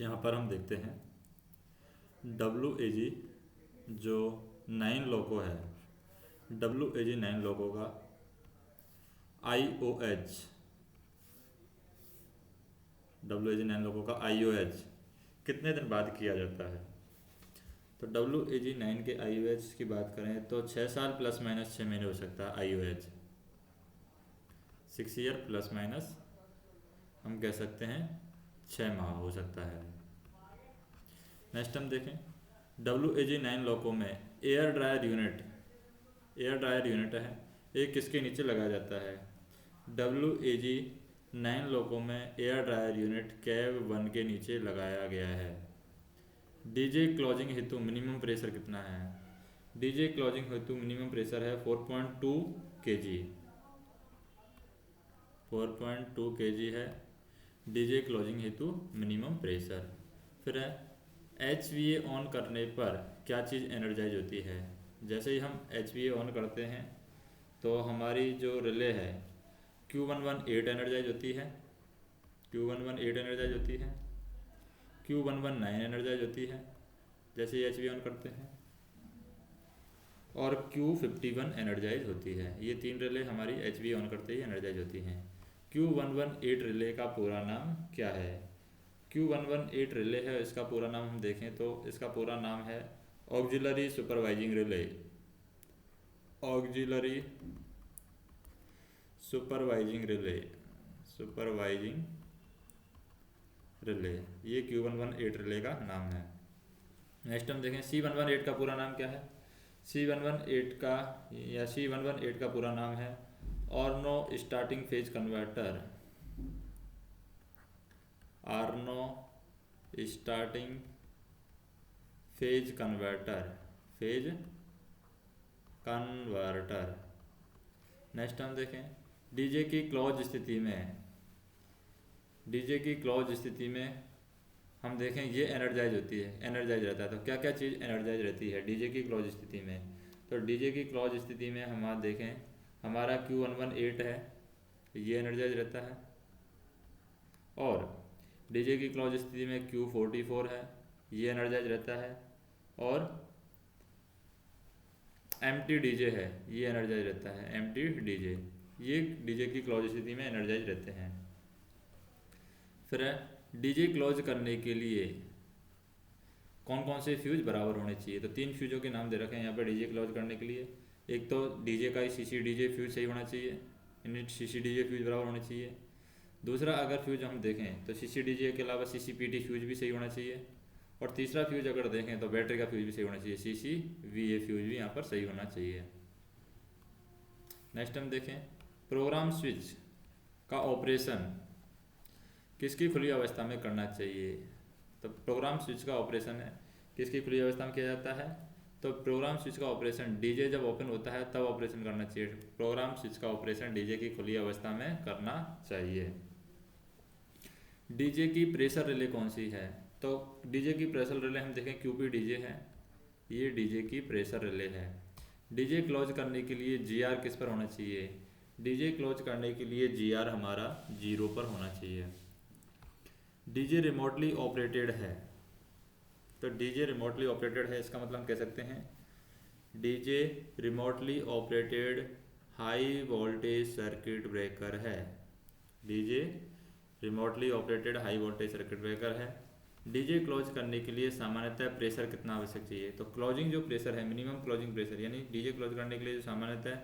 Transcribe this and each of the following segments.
यहाँ पर हम देखते हैं WAG जो 9 लोगो है, WAG 9 लोगों का IOH, WAG 9 लोगों का IOH कितने दिन बाद किया जाता है। तो WAG 9 के IOH की बात करें तो 6 साल प्लस माइनस 6 महीने हो सकता है IOH, 6 ईयर प्लस माइनस हम कह सकते हैं 6 माह हो सकता है। नेक्स्ट हम देखें WAG 9 लोगों में एयर ड्रायर यूनिट है, एक किसके नीचे लगाया जाता है। WAG 9 लोगों में एयर ड्रायर यूनिट कैब 1 के नीचे लगाया गया है। डीजे क्लोजिंग हेतु मिनिमम प्रेशर कितना है। डीजे क्लोजिंग हेतु मिनिमम प्रेशर है 4.2 kg, 4.2 kg है डीजे क्लोजिंग हेतु मिनिमम प्रेशर। फिर है HVA ऑन करने पर क्या चीज़ एनर्जाइज होती है। जैसे ही हम HVA ऑन करते हैं तो हमारी जो रिले है Q118 एनर्जाइज होती है, Q118 एनर्जाइज होती है, Q119 एनर्जाइज होती है जैसे ही HVA ऑन करते हैं, और Q51 एनर्जाइज होती है। ये 3 रिले हमारी HVA ऑन करते ही एनर्जाइज होती हैं। Q118 रिले का पूरा नाम क्या है। Q118 रिले है, इसका पूरा नाम हम देखें तो इसका पूरा नाम है auxiliary supervising relay, auxiliary supervising relay, ये Q118 रिले का नाम है। नेक्स्ट हम देखें C118 का पूरा नाम क्या है। C118 का पूरा नाम है Arno starting phase converter, Arno starting phase converter. Next हम देखें डीजे की क्लोज स्थिति में हम देखें ये एनर्जाइज रहता है। तो क्या क्या चीज़ एनर्जाइज रहती है डीजे की क्लोज स्थिति में। तो डीजे की क्लोज स्थिति में हम देखें हमारा Q118 है, ये एनर्जाइज रहता है, और डीजे की क्लोज स्थिति में Q44 है, ये एनर्जाइज रहता है, और एम्प्टी डीजे है, ये एनर्जाइज रहता है, एम्प्टी डीजे, ये डीजे की क्लोज स्थिति में एनर्जाइज रहते हैं। फिर डीजे क्लोज करने के लिए कौन कौन से फ्यूज बराबर होने चाहिए। तो 3 फ्यूजों के नाम दे रखे हैं यहाँ पर डीजे क्लोज करने के लिए। एक तो डीजे का CCDJ फ्यूज सही होना चाहिए, यानी CCDJ फ्यूज बराबर होने चाहिए। दूसरा अगर फ्यूज हम देखें तो CCDJ के अलावा CCPT फ्यूज भी सही होना चाहिए, और तीसरा फ्यूज अगर देखें तो बैटरी का फ्यूज भी सही होना चाहिए, CCVA फ्यूज भी यहाँ पर सही होना चाहिए। नेक्स्ट हम देखें प्रोग्राम स्विच का ऑपरेशन किसकी खुली अवस्था में करना चाहिए। तो प्रोग्राम स्विच का ऑपरेशन है किसकी खुली अवस्था में किया जाता है। तो प्रोग्राम स्विच का ऑपरेशन डीजे जब ओपन होता है तब ऑपरेशन करना चाहिए। प्रोग्राम स्विच का ऑपरेशन डीजे की खुली अवस्था में करना चाहिए। डीजे की प्रेशर रिले कौन सी है। तो डीजे की प्रेशर रिले हम देखें QPDJ है, ये डीजे की प्रेशर रिले है। डीजे क्लोज करने के लिए GR किस पर होना चाहिए। डीजे क्लोज करने के लिए GR हमारा 0 पर होना चाहिए। डीजे रिमोटली ऑपरेटेड है, तो डीजे रिमोटली ऑपरेटेड है इसका मतलब हम कह सकते हैं DJ remotely operated high voltage circuit breaker है। DJ remotely operated high voltage circuit breaker है। डीजे क्लोज करने के लिए सामान्यतः प्रेशर कितना आवश्यक चाहिए। तो क्लोजिंग जो प्रेशर है मिनिमम क्लोजिंग प्रेशर, यानी डीजे क्लोज करने के लिए जो सामान्यतः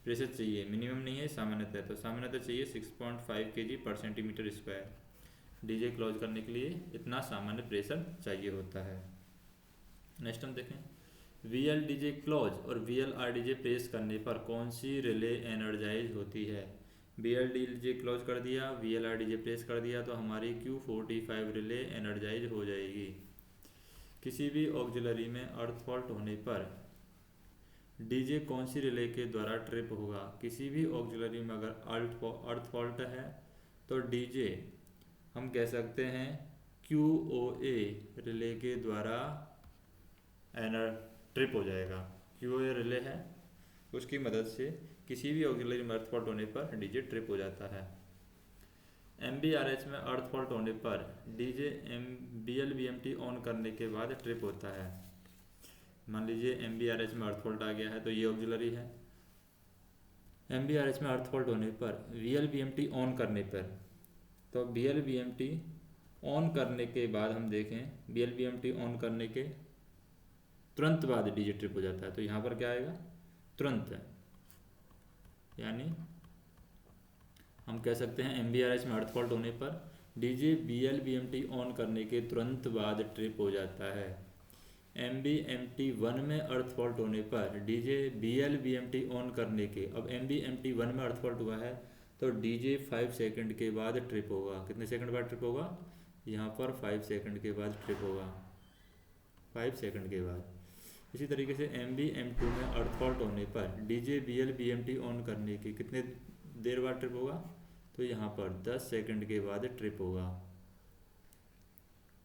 प्रेशर चाहिए, मिनिमम नहीं है सामान्यतः, तो सामान्यतः चाहिए 6.5 kg/cm²। डीजे क्लोज करने के लिए इतना सामान्य प्रेशर चाहिए होता है। नेक्स्ट हम देखें VLDJ क्लोज और VLRDJ प्रेस करने पर कौन सी रिले एनर्जाइज होती है। VLDJ क्लोज कर दिया, VLRDJ प्रेस कर दिया तो हमारी Q45 रिले एनर्जाइज हो जाएगी। किसी भी ऑक्सिलरी में अर्थ फॉल्ट होने पर डीजे कौन सी रिले के द्वारा ट्रिप होगा। किसी भी ऑक्सिलरी में अगर अर्थ फॉल्ट है तो डीजे हम कह सकते हैं QoA रिले के द्वारा ट्रिप हो जाएगा। QoA रिले है, उसकी मदद से किसी भी ऑक्सिलरी में अर्थ फॉल्ट होने पर डीजे ट्रिप हो जाता है। MBRH में अर्थ फॉल्ट होने पर डीजे BLVMT ऑन करने के बाद ट्रिप होता है। मान लीजिए MBRH में अर्थ फॉल्ट आ गया है तो ये ऑक्सिलरी है। MBRH में अर्थ फॉल्ट होने पर VLVMT ऑन करने पर, तो VLVMT ऑन करने के बाद हम देखें VLVMT ऑन करने के तुरंत बाद डीजे ट्रिप हो जाता है। तो यहाँ पर क्या आएगा, तुरंत, यानी हम कह सकते हैं MBRH में अर्थ फॉल्ट होने पर डीजे BLVMT ऑन करने के तुरंत बाद ट्रिप हो जाता है। MBMT1 में अर्थ फॉल्ट होने पर डीजे BLVMT ऑन करने के, अब MBMT1 में अर्थ फॉल्ट हुआ है तो डीजे 5 सेकंड के बाद ट्रिप होगा। कितने सेकंड बाद ट्रिप होगा, यहाँ पर 5 सेकंड के बाद ट्रिप होगा, 5 सेकंड के बाद। इसी तरीके से MBM2 में अर्थ फॉल्ट होने पर डीजे BLVMT ऑन करने के कितने देर बाद ट्रिप होगा, तो यहाँ पर 10 सेकंड के बाद ट्रिप होगा।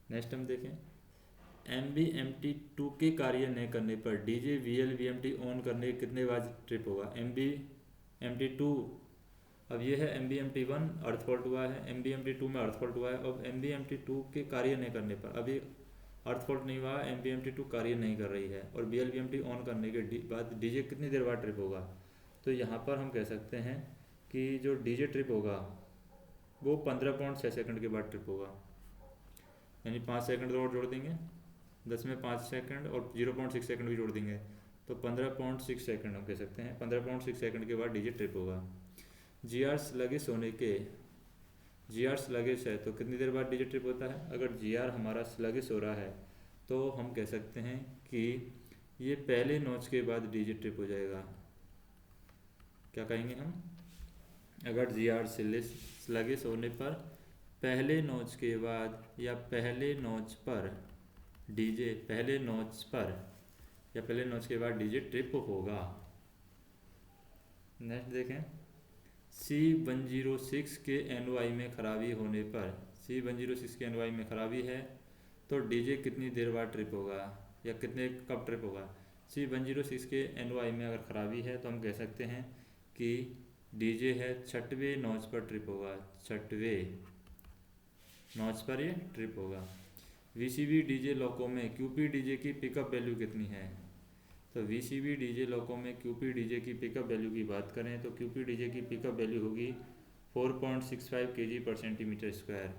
नेक्स्ट हम देखें MBMT2 के कार्य न करने पर डीजे BLVMT ऑन करने के कितने बाद ट्रिप होगा। MBMT2, अब ये है MBMT1 अर्थ फॉल्ट हुआ है, MBMT2 में अर्थ फॉल्ट हुआ है। अब MBMT2 के कार्य नहीं करने पर, अभी अर्थ फॉल्ट नहीं हुआ, MBMT2 कार्य नहीं कर रही है और BLVMT ऑन करने के बाद डीजे कितनी देर बाद ट्रिप होगा। तो यहाँ पर हम कह सकते हैं कि जो डीजे ट्रिप होगा वो 15.6 सेकंड के बाद ट्रिप होगा, यानी 5 सेकंड और जोड़ देंगे, 10 में 5 सेकंड और 0.6 सेकंड भी जोड़ देंगे तो 15.6 सेकंड हम कह सकते हैं। 15.6 सेकंड के बाद डीजे ट्रिप होगा। GR स्लगिश होने के, GR स्लगिश है तो कितनी देर बाद डीजे ट्रिप होता है। अगर GR हमारा स्लगिश हो रहा है तो हम कह सकते हैं कि ये पहले नॉच के बाद डीजे ट्रिप हो जाएगा। क्या कहेंगे हम, अगर GR स्लगिश होने पर पहले नॉच के बाद या पहले नॉच पर डीजे, पहले नॉच पर या पहले नॉच के बाद डीजे ट्रिप होगा। नेक्स्ट देखें C106 के NY में खराबी होने पर, C106 के NY में खराबी है तो डीजे कितनी देर बाद ट्रिप होगा या कितने कब ट्रिप होगा। C106 के NY में अगर खराबी है तो हम कह सकते हैं कि डीजे है 6वें नॉच पर ट्रिप होगा, 6वें नॉच पर ये ट्रिप होगा। VCB डीजे लॉको में QP डीजे की पिकअप वैल्यू कितनी है। तो VCB डीजे लॉको में QP डीजे की पिकअप वैल्यू की बात करें तो QP डीजे की पिकअप वैल्यू होगी 4.65 kg पर सेंटीमीटर स्क्वायर,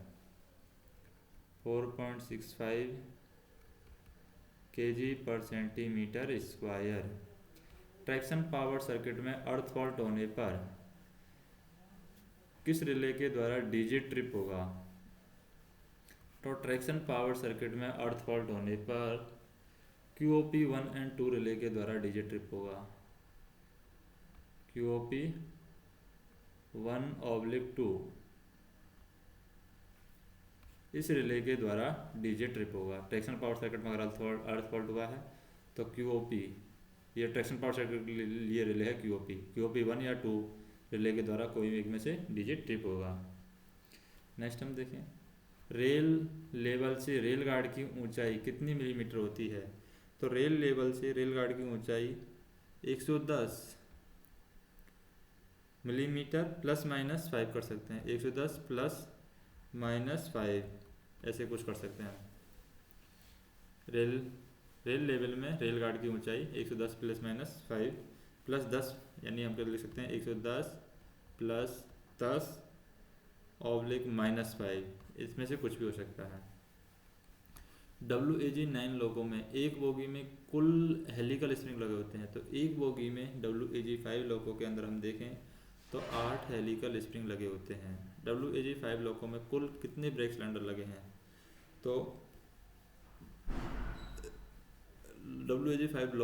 4.65 kg पर centimetre square. Traction power circuit में अर्थ फॉल्ट होने पर किस रिले के द्वारा डीजे ट्रिप होगा। तो ट्रैक्शन पावर सर्किट में अर्थ फॉल्ट होने पर QOP 1 और 2 रिले के द्वारा डीजे ट्रिप होगा, QOP 1/2 इस रिले के द्वारा डीजे ट्रिप होगा। ट्रैक्शन पावर सर्किट में अगर अर्थ फॉल्ट हुआ है तो QOP, ये ट्रैक्शन पावर सर्किट के लिए रिले है QOP 1 या 2 रिले के द्वारा कोई एक में से डीजे ट्रिप होगा। नेक्स्ट हम देखें रेल लेवल से रेलगाड़ी की ऊंचाई कितनी मिलीमीटर होती है। तो रेल लेवल से रेलगाड़ी की ऊंचाई 110 मिलीमीटर +- 5 कर सकते हैं, 110 +- 5 ऐसे कुछ कर सकते हैं। रेल लेवल में रेलगाड़ी की ऊंचाई 110 +- 5 +10, यानी हम लिख सकते हैं 110 +10 -5, इसमें से कुछ भी हो सकता है। WAG 9 लोगों में एक बोगी में कुल हेलिकल स्प्रिंग लगे होते हैं। तो एक बोगी में WAG 5 लोगों के अंदर हम देखें तो 8 हेलिकल स्प्रिंग लगे होते हैं। WAG 5 लोगों में कुल कितने ब्रेक सिलेंडर लगे हैं। तो WAG 5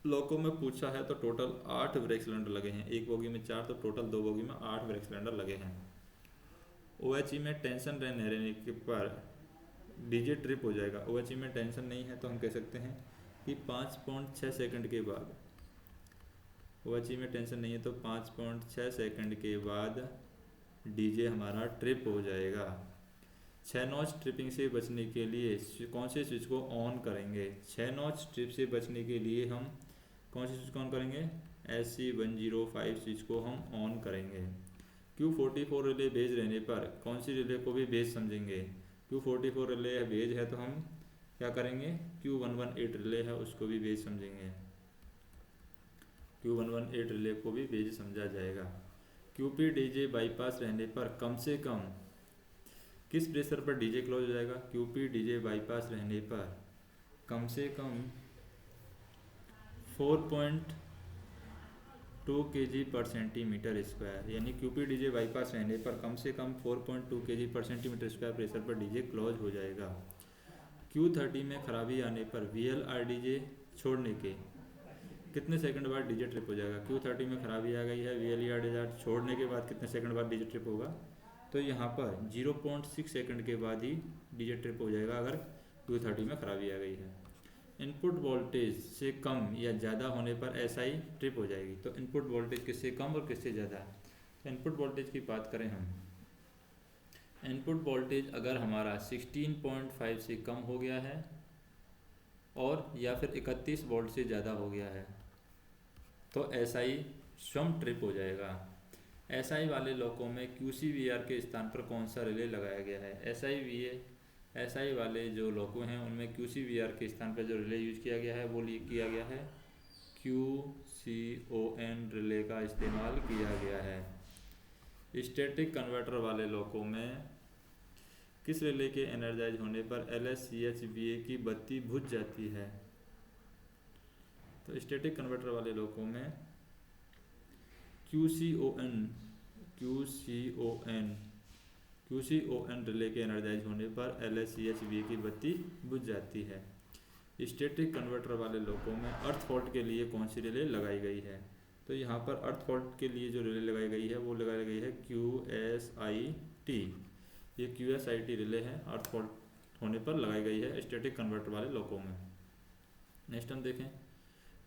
लोको में पूछा है तो टोटल 8 ब्रेक सिलेंडर लगे हैं। एक बोगी में 4 तो टोटल 2 बोगी में 8 ब्रेक सिलेंडर लगे हैं। OHE में टेंशन रहने के पर डीजे ट्रिप हो जाएगा। OHE में टेंशन नहीं है तो हम कह सकते हैं कि 5.6 सेकंड के बाद, OHE में टेंशन नहीं है तो 5.6 सेकंड के बाद डीजे हमारा ट्रिप हो जाएगा। 6 नॉच ट्रिपिंग से बचने के लिए कौन से स्विच को ऑन करेंगे। 6 नॉच ट्रिप से बचने के लिए हम कौन से स्विच को ऑन करेंगे, SC105 स्विच को हम ऑन करेंगे। Q44 रिले बेज रहने पर कौन सी रिले को भी बेज समझेंगे? Q44 रिले बेज है तो हम क्या करेंगे, Q118 रिले है उसको भी बेज समझेंगे, Q118 रिले को भी बेज समझा जाएगा। QP डीजे बाईपास रहने पर कम से कम किस प्रेशर पर डीजे क्लोज हो जाएगा? QP डीजे बाईपास रहने पर कम से कम 4.2 kg पर सेंटीमीटर स्क्वायर, यानी QP डीजे बाईपास रहने पर कम से कम 4.2 kg पर सेंटीमीटर स्क्वायर प्रेशर पर डीजे क्लोज हो जाएगा। Q30 में खराबी आने पर VLR डीजे छोड़ने के कितने सेकंड बाद डीजे ट्रिप हो जाएगा? Q30 में खराबी आ गई है, VLR डीजे छोड़ने के बाद कितने सेकंड बाद डीजे ट्रिप होगा? तो यहाँ पर 0.6 सेकंड के बाद ही डीजे ट्रिप हो जाएगा अगर Q30 में खराबी आ गई है। इनपुट वोल्टेज से कम या ज़्यादा होने पर SI ट्रिप हो जाएगी। तो इनपुट वोल्टेज किससे कम और किससे ज़्यादा? तो इनपुट वोल्टेज की बात करें हम, इनपुट वोल्टेज अगर हमारा 16.5 से कम हो गया है और या फिर 31 वोल्ट से ज़्यादा हो गया है तो SI स्वयं ट्रिप हो जाएगा। SI वाले लोगों में QCVR के स्थान पर कौन सा रिले लगाया गया है? SI वाले जो लोगों हैं उनमें QCVR के स्थान पर जो रिले यूज किया गया है वो किया गया है QCON रिले का इस्तेमाल किया गया है। स्टैटिक कन्वर्टर वाले लोगों में किस रिले के एनर्जाइज होने पर LSCHVA की बत्ती बुझ जाती है? तो स्टैटिक कन्वर्टर वाले लोगों में QCON रिले के एनर्जाइज होने पर LSCHVA की बत्ती बुझ जाती है। स्टैटिक कन्वर्टर वाले लोगों में अर्थ फॉल्ट के लिए कौन सी रिले लगाई गई है? तो यहाँ पर अर्थ फॉल्ट के लिए जो रिले लगाई गई है वो लगाई गई है QSIT। ये QSIT रिले है, अर्थ फॉल्ट होने पर लगाई गई है स्टैटिक कन्वर्टर वाले लोगों में। नेक्स्ट हम देखें,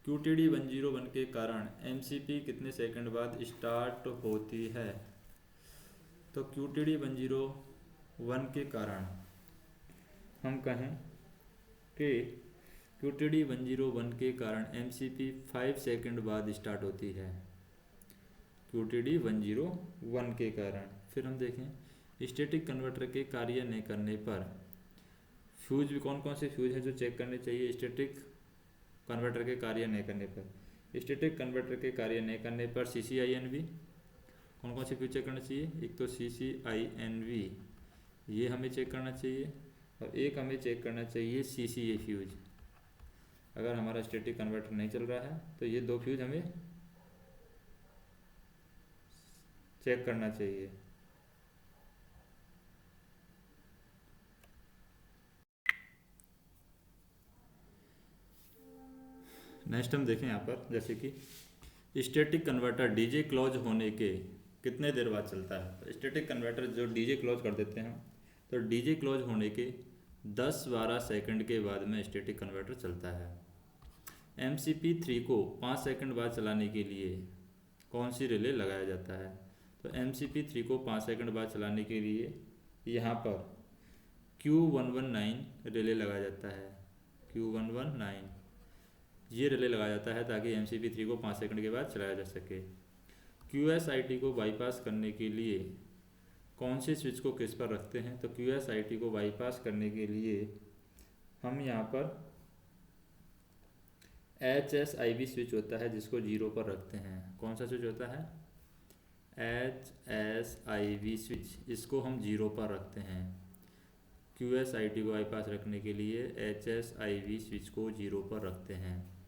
QTD 101 के कारण MCP कितने सेकंड बाद स्टार्ट होती है? तो QTD 101 के कारण हम कहें कि QTD 101 के कारण MCP 5 सेकंड बाद स्टार्ट होती है, QTD 101 के कारण। फिर हम देखें स्टैटिक कन्वर्टर के कार्य नहीं करने पर फ्यूज भी कौन कौन से फ्यूज हैं जो चेक करने चाहिए स्टैटिक कन्वर्टर के कार्य नहीं करने पर? स्टैटिक कन्वर्टर के कार्य नहीं करने पर CCINV कौन कौन से फ्यूज चेक करना चाहिए? एक तो CCINV ये हमें चेक करना चाहिए और एक हमें चेक करना चाहिए CCA फ्यूज। अगर हमारा स्टैटिक कन्वर्टर नहीं चल रहा है तो ये दो फ्यूज हमें चेक करना चाहिए। नेक्स्ट हम देखें यहाँ पर, जैसे कि स्टैटिक कन्वर्टर डीजे क्लोज होने के कितने देर बाद चलता है? स्टैटिक कन्वर्टर जो डीजे क्लोज कर देते हैं तो डीजे क्लोज होने के 10-12 सेकंड के बाद में स्टैटिक कन्वर्टर चलता है। MCP3 को 5 सेकंड बाद चलाने के लिए कौन सी रिले लगाया जाता है? तो MCP3 को 5 सेकंड बाद चलाने के लिए यहाँ पर Q119 रिले लगाया जाता है, Q119 ये रिले लगाया जाता है ताकि MCP3 को 5 सेकंड के बाद चलाया जा सके। QSIT को बाईपास करने के लिए कौन से स्विच को किस पर रखते हैं? तो QSIT को बाईपास करने के लिए हम यहाँ पर HSIV स्विच होता है जिसको 0 पर रखते हैं। कौन सा स्विच होता है? HSIV स्विच, इसको हम 0 पर रखते हैं। QSIT को बाईपास रखने के लिए HSIV स्विच को 0 पर रखते हैं।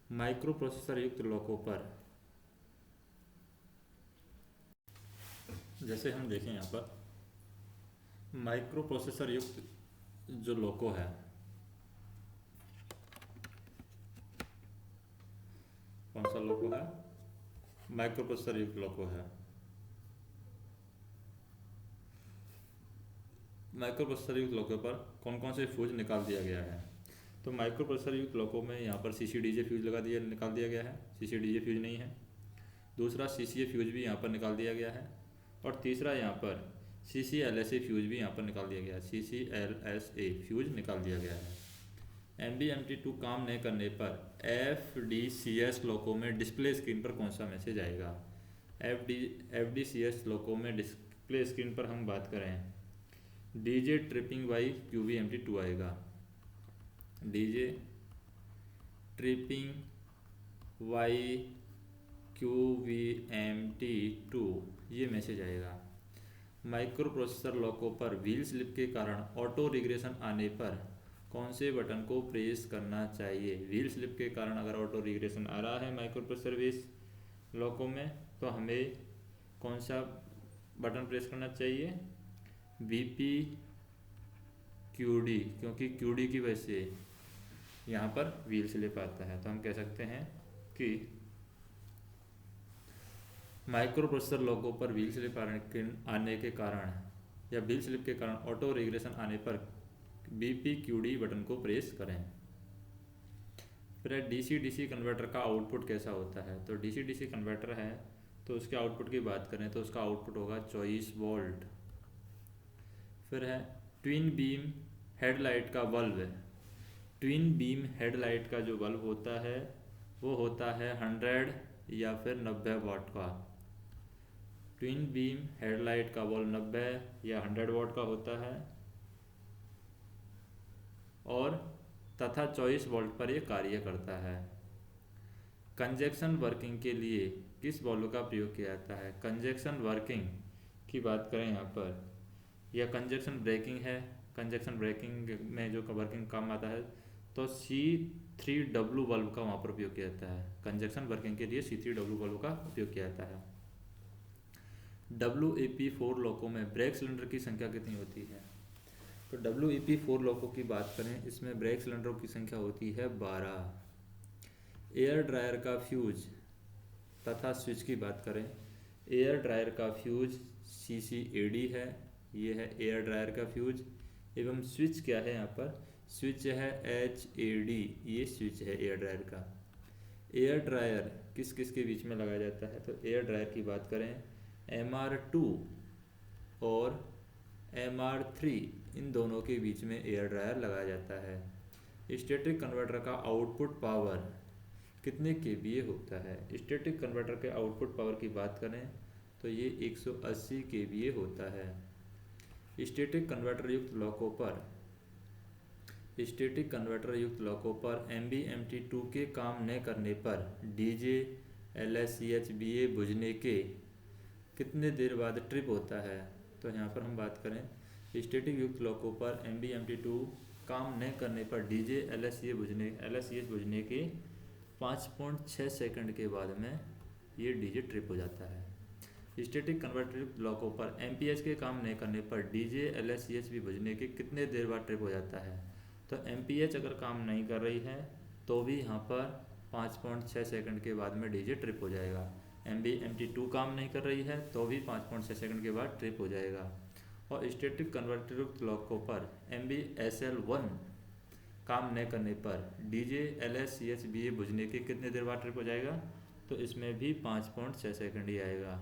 माइक्रो प्रोसेसर युक्त लोगों पर, जैसे हम देखें यहाँ पर माइक्रो प्रोसेसर युक्त जो लोको है, कौन सा लोको है? माइक्रो प्रोसेसर युक्त लोको है। माइक्रो प्रोसेसर युक्त लोको पर कौन कौन से फ्यूज निकाल दिया गया है? तो माइक्रो प्रोसेसर युक्त लोको में यहाँ पर CCDJ फ्यूज निकाल दिया गया है, CCDJ फ्यूज नहीं है। दूसरा CCA फ्यूज भी यहाँ पर निकाल दिया गया है और तीसरा यहाँ पर CCLSA फ्यूज भी यहाँ पर निकाल दिया गया है, CCLSA फ्यूज निकाल दिया गया है। MBMT2 काम नहीं करने पर FDCS लोको में डिस्प्ले स्क्रीन पर कौन सा मैसेज आएगा? FDCS लोको में डिस्प्ले स्क्रीन पर हम बात करें, डीजे ट्रिपिंग बाई QVMT2 आएगा, डीजे ट्रिपिंग वाई QVMT2 ये मैसेज आएगा। माइक्रो प्रोसेसर लॉको पर व्हील स्लिप के कारण ऑटो रिग्रेशन आने पर कौन से बटन को प्रेस करना चाहिए? व्हील स्लिप के कारण अगर ऑटो रिग्रेशन आ रहा है माइक्रो प्रोसेसर व्हील लॉको में तो हमें कौन सा बटन प्रेस करना चाहिए? VPQD, क्योंकि QD की वजह से यहाँ पर व्हील स्लिप आता है। तो हम कह सकते हैं कि माइक्रो प्रोसेसर लॉको पर व्हील स्लिप आने के कारण या व्हील स्लिप के कारण ऑटो रिग्रेशन आने पर VPQD बटन को प्रेस करें। फिर DC-DC कन्वर्टर का आउटपुट कैसा होता है? तो DC-DC कन्वर्टर है तो उसके आउटपुट की बात करें तो उसका आउटपुट होगा 24 वोल्ट। फिर है ट्विन बीम हेडलाइट का बल्ब। ट्विन बीम हेडलाइट का जो बल्ब होता है वो होता है 100 या फिर 90 वाट का। ट्विन बीम हेडलाइट का बल्ब 90 या 100 वाट का होता है और तथा 24 वोल्ट पर यह कार्य करता है। कंजक्शन वर्किंग के लिए किस बल्ब का प्रयोग किया जाता है? कंजक्शन वर्किंग की बात करें यहाँ पर, या कंजक्शन ब्रेकिंग है, कंजक्शन ब्रेकिंग में जो वर्किंग काम आता है तो C3W बल्ब का वहाँ पर उपयोग किया जाता है। कंजक्शन वर्किंग के लिए C3W बल्ब का उपयोग किया जाता है। WEP4 लॉको में ब्रेक सिलेंडर की संख्या कितनी होती है? तो WEP4 लॉको की बात करें इसमें ब्रेक सिलेंडरों की संख्या होती है 12। एयर ड्रायर का फ्यूज तथा स्विच की बात करें, एयर ड्रायर का फ्यूज CCAD है, ये है एयर ड्रायर का फ्यूज, एवं स्विच क्या है यहाँ पर? स्विच है HAD, ये स्विच है एयर ड्रायर का। एयर ड्रायर किस किस के बीच में लगाया जाता है? तो एयर ड्रायर की बात करें MR2 और MR3 इन दोनों के बीच में एयर ड्रायर लगाया जाता है। स्टैटिक कन्वर्टर का आउटपुट पावर कितने kVA होता है? स्टैटिक कन्वर्टर के आउटपुट पावर की बात करें तो ये 180 kVA होता है। स्टैटिक कन्वर्टर युक्त लॉको पर MBMT2 के काम न करने पर DJ LSCHBA बुझने के कितने देर बाद ट्रिप होता है? तो यहाँ पर हम बात करें स्टैटिक युक्त लॉको पर MBMT2 काम न करने पर DJ LSCH बुझने के 5.6 सेकंड के बाद में ये DJ ट्रिप हो जाता है। स्टैटिक कन्वर्टर युक्त लॉको पर MPH के काम नहीं करने पर DJ LSCH भी बुझने के कितने देर बाद ट्रिप हो जाता है? तो MPH अगर काम नहीं कर रही है तो भी यहाँ पर 5.6 सेकंड के बाद में DJ ट्रिप हो जाएगा। MBMT2 काम नहीं कर रही है तो भी 5.6 सेकंड के बाद ट्रिप हो जाएगा। और स्टैटिक कन्वर्टर युक्त लॉको पर MBSL1 काम न करने पर DJ LSCHBA बुझने के कितने देर बाद ट्रिप हो जाएगा? तो इसमें भी 5.6 सेकंड ही आएगा।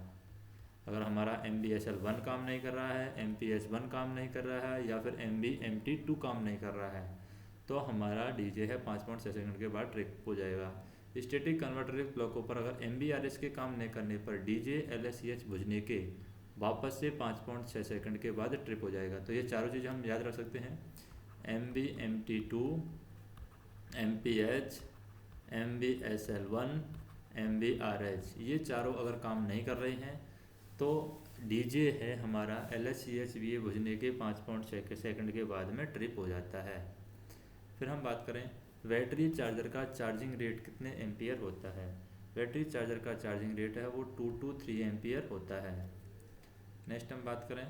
अगर हमारा MBSL1 काम नहीं कर रहा है, MPH1 काम नहीं कर रहा है या फिर MBMT2 काम नहीं कर रहा है तो हमारा DJ है 5.6 सेकंड के बाद ट्रिप हो जाएगा। स्टैटिक कन्वर्टर युक्त लॉको पर अगर MBRS के काम नहीं करने पर DJ LSCH बुझने के वापस से 5.6 सेकंड के बाद ट्रिप हो जाएगा। तो ये चारों चीज़ें हम याद रख सकते हैं, MBMT2, MPH, MBSL1, MBRH, ये चारों अगर काम नहीं कर रहे हैं तो DJ है हमारा LSCHBA बुझने के 5.6 सेकंड के बाद में ट्रिप हो जाता है। फिर हम बात करें बैटरी चार्जर का चार्जिंग रेट कितने एम्पियर होता है? बैटरी चार्जर का चार्जिंग रेट है वो 2 to 3 एम्पियर होता है। नेक्स्ट हम बात करें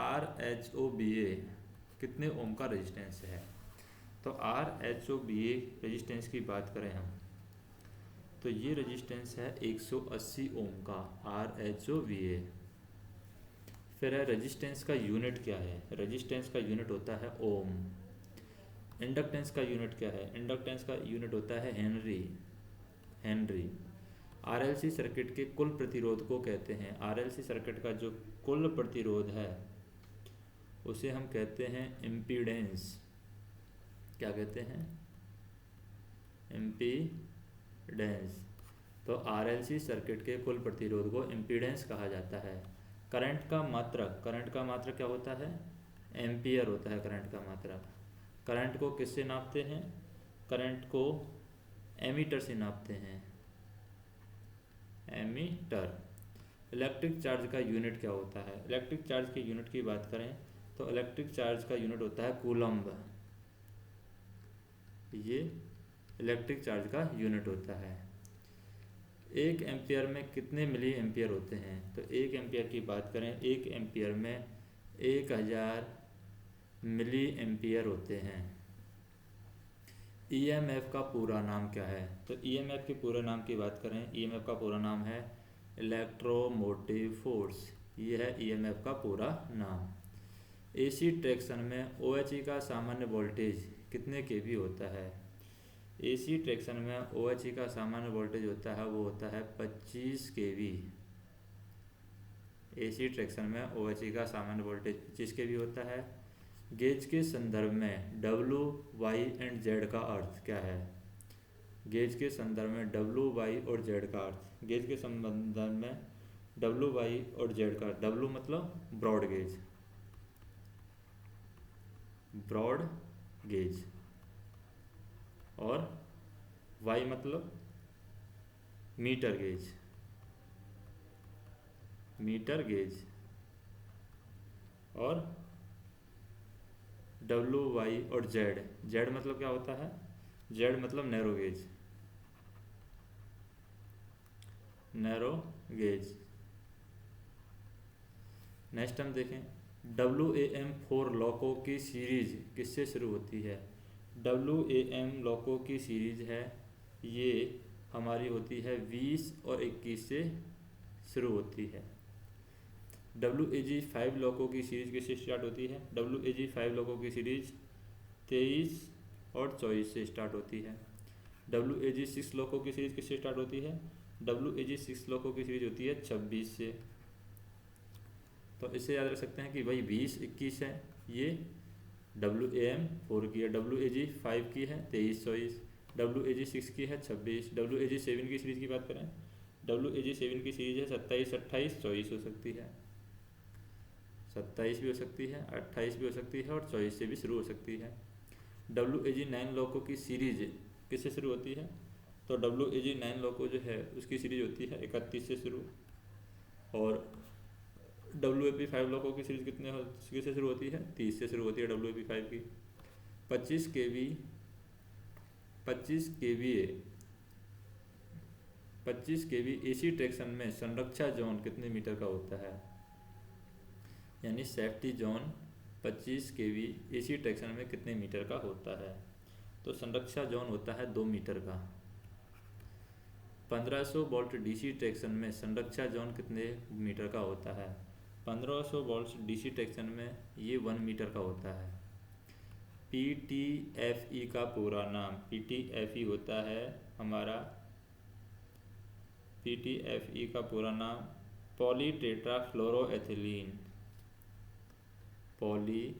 RHOBA कितने ओम का रेजिस्टेंस है? तो RHOBA रेजिस्टेंस की बात करें हम तो ये रेजिस्टेंस है 180 ओम का RHOBA। फिर है रेजिस्टेंस का यूनिट क्या है? रेजिस्टेंस का यूनिट होता है ओम। इंडक्टेंस का यूनिट क्या है? इंडक्टेंस का यूनिट होता है हेनरी। RLC सर्किट के कुल प्रतिरोध को कहते हैं, RLC सर्किट का जो कुल प्रतिरोध है उसे हम कहते हैं इम्पीडेंस। क्या कहते हैं? इम्पीडेंस। तो RLC सर्किट के कुल प्रतिरोध को इम्पीडेंस कहा जाता है। करंट का मात्रक क्या होता है? एम्पियर होता है करंट का मात्रक। करंट को किससे नापते हैं? करंट को एमीटर से नापते हैं, एमीटर। इलेक्ट्रिक चार्ज का यूनिट क्या होता है? इलेक्ट्रिक चार्ज के यूनिट की बात करें तो इलेक्ट्रिक चार्ज का यूनिट होता है कूलम्ब। ये इलेक्ट्रिक चार्ज का यूनिट होता है। 1 एम्पियर में कितने मिली एम्पियर होते हैं? तो 1 एम्पियर की बात करें, 1 एम्पियर में 1000 मिली एम्पियर होते हैं। EMF का पूरा नाम क्या है? तो EMF के पूरे नाम की बात करें, EMF का पूरा नाम है इलेक्ट्रोमोटिव फोर्स। ये है EMF का पूरा नाम। AC ट्रैक्शन में OHE का सामान्य वोल्टेज कितने kV होता है? AC ट्रैक्शन में OHE का सामान्य वोल्टेज होता है, वो होता है 25 kV। AC ट्रैक्शन में OHE का सामान्य वोल्टेज 25 kV होता है। गेज के संदर्भ में W, Y एंड Z का अर्थ क्या है? गेज के संदर्भ में W, Y और Z का अर्थ। गेज के संदर्भ में W, Y और Z का अर्थ। W मतलब ब्रॉड गेज, ब्रॉड गेज, और Y मतलब मीटर गेज, मीटर गेज, और W, Y और Z मतलब क्या होता है? Z मतलब narrow gauge, narrow gauge. Next हम देखें, WAM4 लॉकों की सीरीज किससे शुरू होती है? WAM लॉकों की सीरीज है, ये हमारी होती है 20 और 21 से शुरू होती है। WAG5 लॉकों की सीरीज किससे स्टार्ट होती है? WAG5 लॉकों की सीरीज 23 और 24 से स्टार्ट होती है। WAG6 लॉकों की सीरीज किससे स्टार्ट होती है? WAG6 लॉकों की सीरीज होती है 26 से। तो इससे याद रख सकते हैं कि भाई 20, 21 है, ये WAM4 की है। WAG5 की है 23, 24। WAG6 की है 26। WAG7 की सीरीज की बात करें, WAG7 की सीरीज है 27, 28, 24 हो सकती है। 27 भी हो सकती है, 28 भी हो सकती है, और 24 से भी शुरू हो सकती है। WAG9 लॉकों की सीरीज किससे शुरू होती है? तो WAG9 लॉकों जो है उसकी सीरीज होती है 31 से शुरू। और WAP5 लॉकों की सीरीज किससे शुरू होती है? 30 से शुरू होती है WAP5 की। 25 kV 25 kV AC ट्रैक्शन में संरक्षा जोन कितने मीटर का होता है? यानी safety zone 25 kV AC traction में कितने मीटर का होता है? तो संरक्षा जोन होता है 2 मीटर का। 1500 वोल्ट DC ट्रैक्शन में संरक्षा जोन कितने मीटर का होता है? 1500 वोल्ट DC ट्रैक्शन में ये 1 मीटर का होता है। PTFE का पूरा नाम, PTFE होता है हमारा, PTFE का पूरा नाम पॉली टेट्रा फ्लोरोएथिलीन, पॉली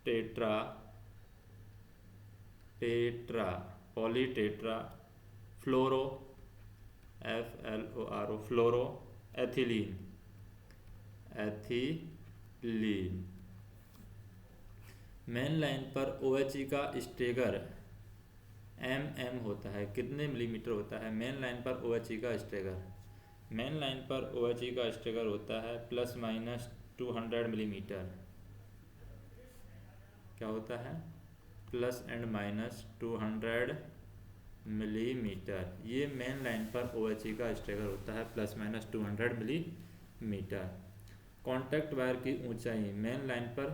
टेट्रा फ्लोरो, FLORO, फ्लोरो एथिलीन, एथिलीन। मेन लाइन पर OHE का स्टेगर MM होता है, कितने मिलीमीटर होता है? मेन लाइन पर OHE का स्टेगर, मेन लाइन पर OHE का स्टेगर होता है ±200 मिलीमीटर। क्या होता है? ±200 मिलीमीटर। ये मेन लाइन पर OHE का स्टेगर होता है ±200 मिलीमीटर। कॉन्टैक्ट वायर की ऊंचाई मेन लाइन पर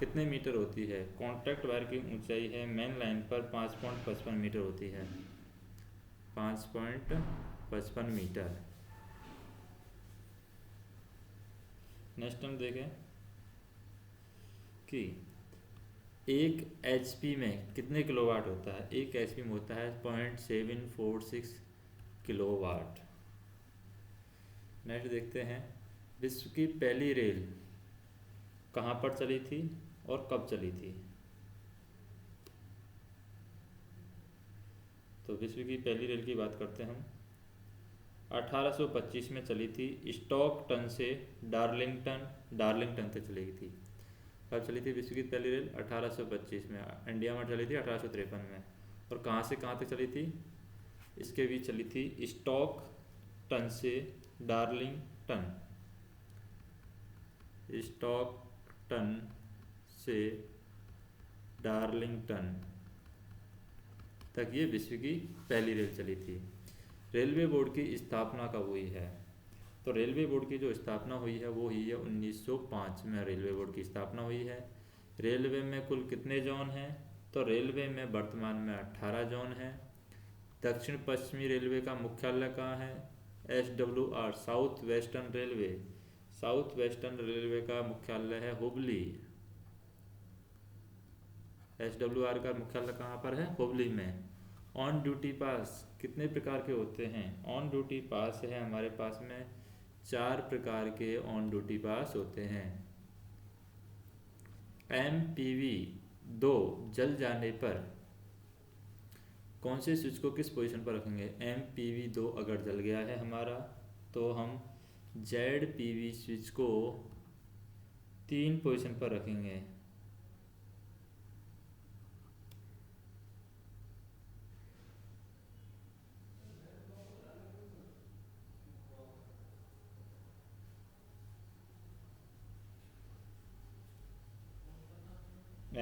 कितने मीटर होती है? कॉन्टैक्ट वायर की ऊंचाई है मेन लाइन पर 5.55 मीटर होती है, 5.55 मीटर। नेक्स्ट हम देखें कि 1 HP में कितने किलोवाट होता है? 1 HP में होता है 0.746 किलोवाट। नेक्स्ट देखते हैं, विश्व की पहली रेल कहाँ पर चली थी और कब चली थी? तो विश्व की पहली रेल की बात करते हैं हम। 1825 में चली थी, स्टॉकटन से डार्लिंगटन तक चली थी। कब चली थी विश्व की पहली रेल? 1825 में। इंडिया में चली थी 1853 में। और कहाँ से कहाँ तक चली थी? इसके बीच चली थी स्टॉकटन से डार्लिंगटन, स्टॉकटन से डार्लिंगटन तक ये विश्व की पहली रेल चली थी। रेलवे बोर्ड की स्थापना कब हुई है? तो रेलवे बोर्ड की जो स्थापना हुई है वो हुई है 1905 में रेलवे बोर्ड की स्थापना हुई है। रेलवे में कुल कितने जोन हैं? तो रेलवे में वर्तमान में 18 जोन हैं। दक्षिण पश्चिमी रेलवे का मुख्यालय कहाँ है? SWR, south western railway. South western railway का मुख्यालय है हुबली। SWR का मुख्यालय कहाँ पर है? हुबली में। ऑन ड्यूटी पास कितने प्रकार के होते हैं? ऑन ड्यूटी पास है हमारे पास में 4 प्रकार के ऑन ड्यूटी पास होते हैं। MPV 2 जल जाने पर कौन से स्विच को किस पोजीशन पर रखेंगे? MPV 2 अगर जल गया है हमारा तो हम ZPV स्विच को 3 पोजीशन पर रखेंगे।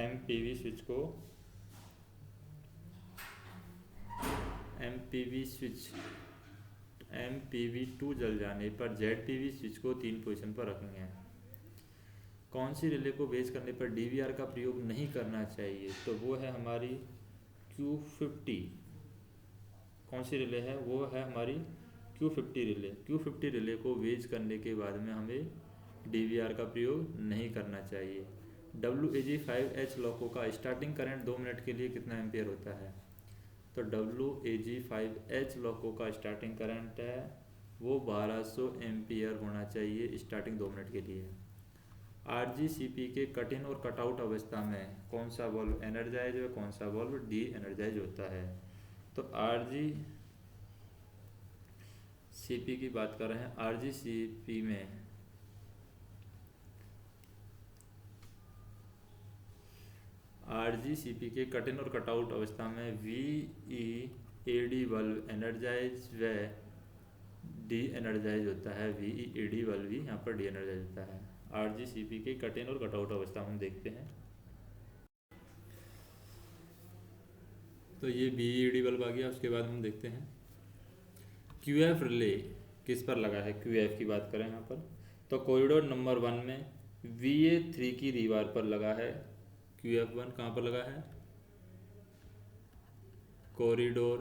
MPV स्विच को MPV 2 जल जाने पर ZPV स्विच को 3 पोजीशन पर रखेंगे। कौन सी रिले को बेस करने पर DVR का प्रयोग नहीं करना चाहिए? तो वो है हमारी Q50। कौन सी रिले है? वो है हमारी Q50 रिले। Q50 रिले को वेज करने के बाद में हमें DVR का प्रयोग नहीं करना चाहिए। WAG5H लॉको का स्टार्टिंग करंट 2 मिनट के लिए कितना एम्पियर होता है? तो WAG5H लॉको का स्टार्टिंग करंट है वो 1200 एम्पियर होना चाहिए स्टार्टिंग 2 मिनट के लिए। RGCP के कट इन और कटआउट अवस्था में कौन सा वॉल्व एनर्जाइज और कौन सा वॉल्व डी एनर्जाइज होता है? तो RGCP की बात कर रहे हैं। RGCP में RGCP के कट इन और कटआउट अवस्था में VEAD वल्व एनर्जाइज व डी एनर्जाइज होता है। VEAD वल्व भी यहाँ पर डी एनर्जाइज होता है। RGCP के कट इन और कटआउट अवस्था हम देखते हैं तो ये VEAD वल्व आ गया। उसके बाद हम देखते हैं QF रिले किस पर लगा है? QF की बात करें यहाँ पर तो कॉरिडोर नंबर 1 में VA3 की दीवार पर लगा है। QF1 कहाँ पर लगा है? कॉरिडोर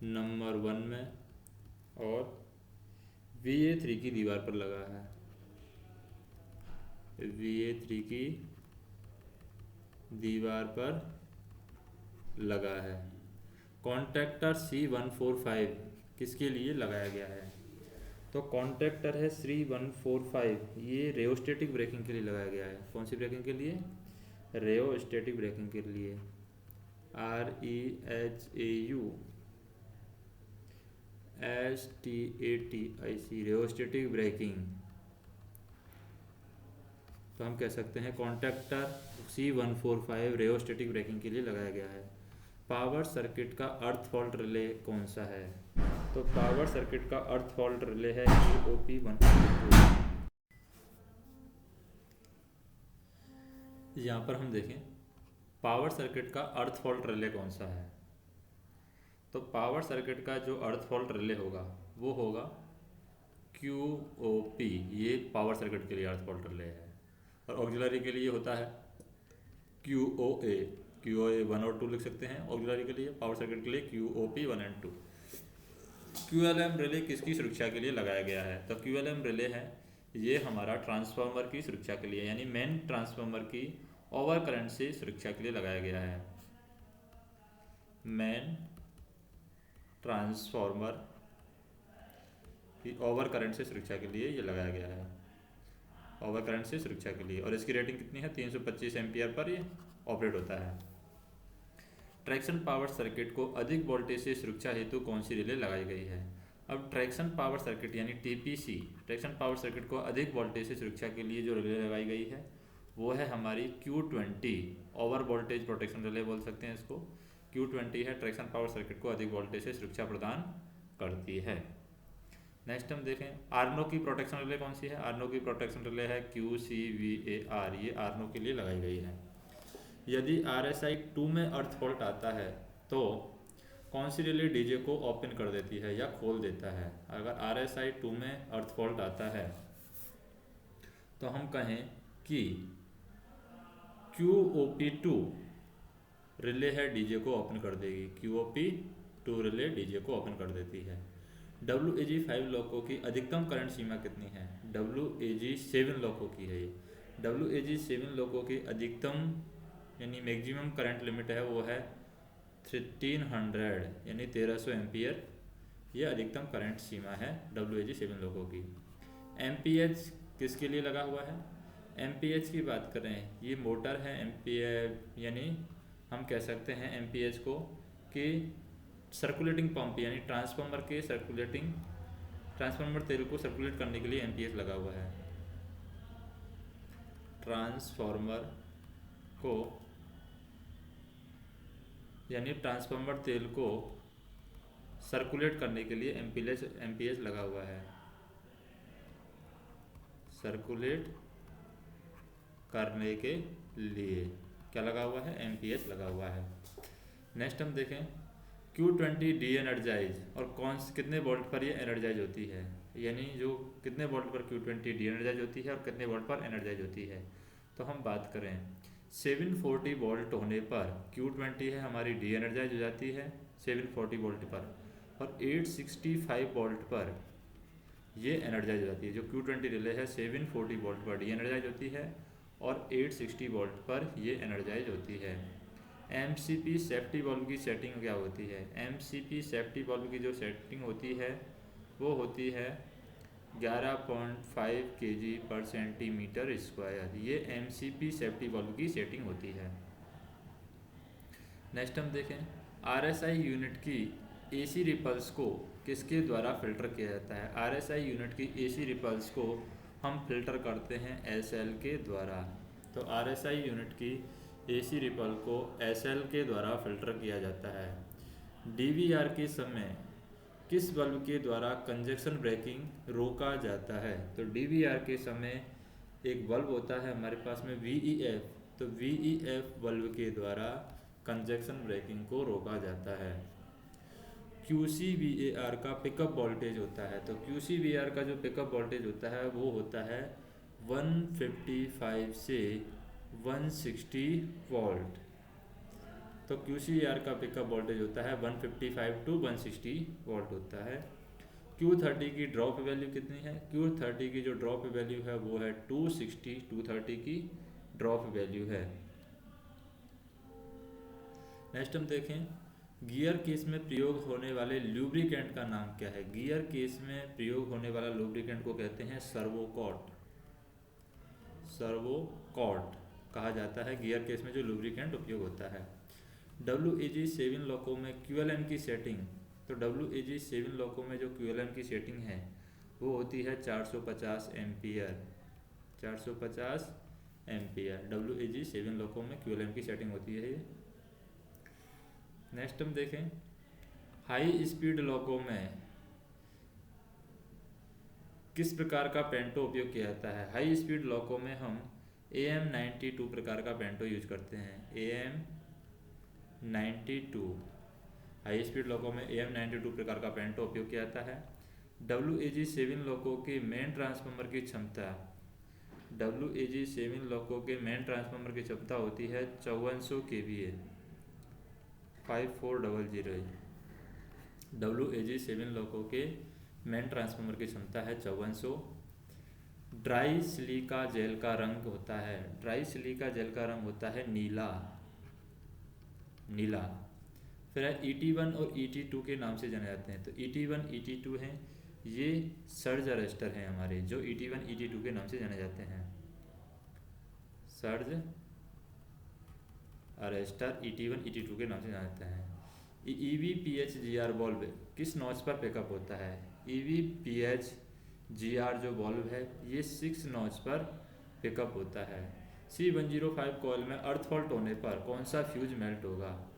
नंबर 1 में और VA3 की दीवार पर लगा है। VA3 की दीवार पर लगा है। कॉन्ट्रैक्टर C145 किसके लिए लगाया गया है? तो कॉन्ट्रैक्टर है C145 ये रेओस्टेटिक ब्रेकिंग के लिए लगाया गया है। कौन सी ब्रेकिंग के लिए? रेओस्टेटिक ब्रेकिंग के लिए। REHAUSTATIC rheostatic braking. तो हम कह सकते हैं कॉन्ट्रैक्टर C145 रेओस्टेटिक ब्रेकिंग के लिए लगाया गया है। पावर सर्किट का अर्थ फॉल्ट रिले कौन सा है? तो पावर सर्किट का अर्थ फॉल्ट रिले है EOP1। यहाँ पर हम देखें पावर सर्किट का अर्थ फॉल्ट रिले कौन सा है? तो पावर सर्किट का जो अर्थ फॉल्ट रिले होगा वो होगा QOP। ये पावर सर्किट के लिए अर्थ फॉल्ट रिले है। और ऑक्सिलरी के लिए होता है QOA। QOA 1 और 2 लिख सकते हैं ऑक्सिलरी के लिए। पावर सर्किट के लिए QOP 1 और 2। QLM रिले किसकी सुरक्षा के लिए लगाया गया है? तो QLM रिले है ये हमारा ट्रांसफार्मर की सुरक्षा के लिए यानी मेन ट्रांसफार्मर की ओवर करंट से सुरक्षा के लिए लगाया गया है। मेन ट्रांसफार्मर की ओवर करंट से सुरक्षा के लिए ये लगाया गया है। ओवर करंट से सुरक्षा के लिए। और इसकी रेटिंग कितनी है? 325 एम्पियर पर ये ऑपरेट होता है। ट्रैक्शन पावर सर्किट को अधिक वोल्टेज से सुरक्षा हेतु कौन सी रिले लगाई गई है। अब ट्रैक्शन पावर सर्किट यानी टीपीसी, ट्रैक्शन पावर सर्किट को अधिक वोल्टेज से सुरक्षा के लिए जो रिले लगाई गई है वो है हमारी Q20 over voltage protection relay बोल सकते हैं इसको। Q20 है, ट्रैक्शन पावर सर्किट को अधिक वोल्टेज से सुरक्षा प्रदान करती है। नेक्स्ट हम देखें आर्नो की प्रोटेक्शन रिले कौन सी है। आर्नो की प्रोटेक्शन रिले है QCVAR, ये आर्नो के लिए लगाई गई है। यदि RSI 2 में अर्थ फॉल्ट आता है तो कौन सी रिले डीजे को ओपन कर देती है या खोल देता है। अगर RSI 2 में अर्थ फॉल्ट आता है तो हम कहें कि QOP2 रिले है डीजे को ओपन कर देगी, QOP2 रिले डीजे को ओपन कर देती है। WAG 5 लॉकों की अधिकतम करंट सीमा कितनी है। WAG 7 लॉकों की है ये। WAG 7 लॉकों की अधिकतम यानी मैक्सिमम करंट लिमिट है वो है 1300 यानी 1300 एम्पियर, ये अधिकतम करंट सीमा है WAG 7 लॉकों की। MPH किसके लिए लगा हुआ है। MPH की बात करें, ये मोटर है MPH, यानी हम कह सकते हैं MPH को कि सर्कुलेटिंग पंप यानी ट्रांसफार्मर तेल को सर्कुलेट करने के लिए MPH लगा हुआ है। ट्रांसफार्मर को यानी ट्रांसफार्मर तेल को सर्कुलेट करने के लिए MPH लगा हुआ है। सर्कुलेट करने के लिए क्या लगा हुआ है, MPH लगा हुआ है। नेक्स्ट हम देखें Q20 डी एनर्जाइज और कितने वोल्ट पर ये एनर्जाइज होती है, यानी जो कितने वोल्ट पर Q20 डी एनर्जाइज होती है और कितने वोल्ट पर एनर्जाइज होती है। तो हम बात करें 740 वोल्ट होने पर Q20 है हमारी डी एनर्जाइज हो जाती है 740 वोल्ट पर, और 865 वोल्ट पर ये एनर्जाइज हो जाती है। जो Q20 रिले है 740 वोल्ट पर डी एनर्जाइज होती है और 860 वोल्ट पर ये एनर्जाइज होती है। MCP सेफ्टी वाल्व की सेटिंग क्या होती है। MCP सेफ्टी वाल्व की जो सेटिंग होती है वो होती है 11.5 kg पर सेंटीमीटर स्क्वायर, ये MCP सेफ्टी वाल्व की सेटिंग होती है। नेक्स्ट हम देखें RSI यूनिट की AC रिपल्स को किसके द्वारा फिल्टर किया जाता है। RSI यूनिट की AC रिपल्स को हम फिल्टर करते हैं SL के द्वारा। तो RSI यूनिट की AC रिपल को SL के द्वारा फिल्टर किया जाता है। DVR के समय किस बल्ब के द्वारा कंजक्शन ब्रेकिंग रोका जाता है। तो DVR के समय एक बल्ब होता है हमारे पास में VEF, तो VEF बल्ब के द्वारा कंजक्शन ब्रेकिंग को रोका जाता है। QCVAR का पिकअप वोल्टेज होता है, तो QCVAR का जो पिकअप वोल्टेज होता है वो होता है 155 से 160 वोल्ट। तो QCVAR का पिकअप वोल्टेज होता है 155 टू 160 वोल्ट होता है। Q30 की ड्रॉप वैल्यू कितनी है। Q30 की जो ड्रॉप वैल्यू है वो है 260, 230 की ड्रॉप वैल्यू है। नेक्स्ट हम देखें गियर केस में प्रयोग होने वाले लुब्रिकेंट का नाम क्या है। गियर केस में प्रयोग होने वाला लुब्रिकेंट को कहते हैं सर्वोकॉट। सर्वोकॉट कहा जाता है गियर केस में जो लुब्रिकेंट उपयोग होता है। WAG 7 लॉकों में QLM की सेटिंग, तो WAG 7 लॉकों में जो QLM की सेटिंग है वो होती है 450 एम्पियर। 450 एम्पियर WAG 7 लॉकों में QLM की सेटिंग होती है ये। नेक्स्ट हम देखें हाई स्पीड लॉकों में किस प्रकार का पेंटो उपयोग किया जाता है। हाई स्पीड लॉकों में हम AM92 प्रकार का पेंटो यूज करते हैं। AM92 हाई स्पीड लॉकों में AM92 प्रकार का पेंटो उपयोग किया जाता है। WAG 7 लॉकों की मेन ट्रांसफार्मर की क्षमता, WAG 7 लॉकों के मेन ट्रांसफार्मर की क्षमता होती है 5400 kVA 5400। WAG 7 लॉकों के मेन ट्रांसफार्मर की क्षमता है 5400। ड्राई सिलिका जेल का रंग होता है, ड्राई सिलिका जेल का रंग होता है नीला। फिर है ET1 और ET2 के नाम से जाने जाते हैं। तो ET1 ET2 हैं, ये सर्ज अरेस्टर हैं हमारे, जो ET1 ET2 के नाम से जाने जाते हैं। सर्ज अरेस्टर ET1 ET2 के नाम से जाना जाता है। EVPHGR वॉल्व किस नॉच पर पिकअप होता है? EVPHGR जो वॉल्व है ये 6 नॉच पर पिकअप होता है। C105 कॉइल में अर्थ फॉल्ट होने पर कौन सा फ्यूज मेल्ट होगा?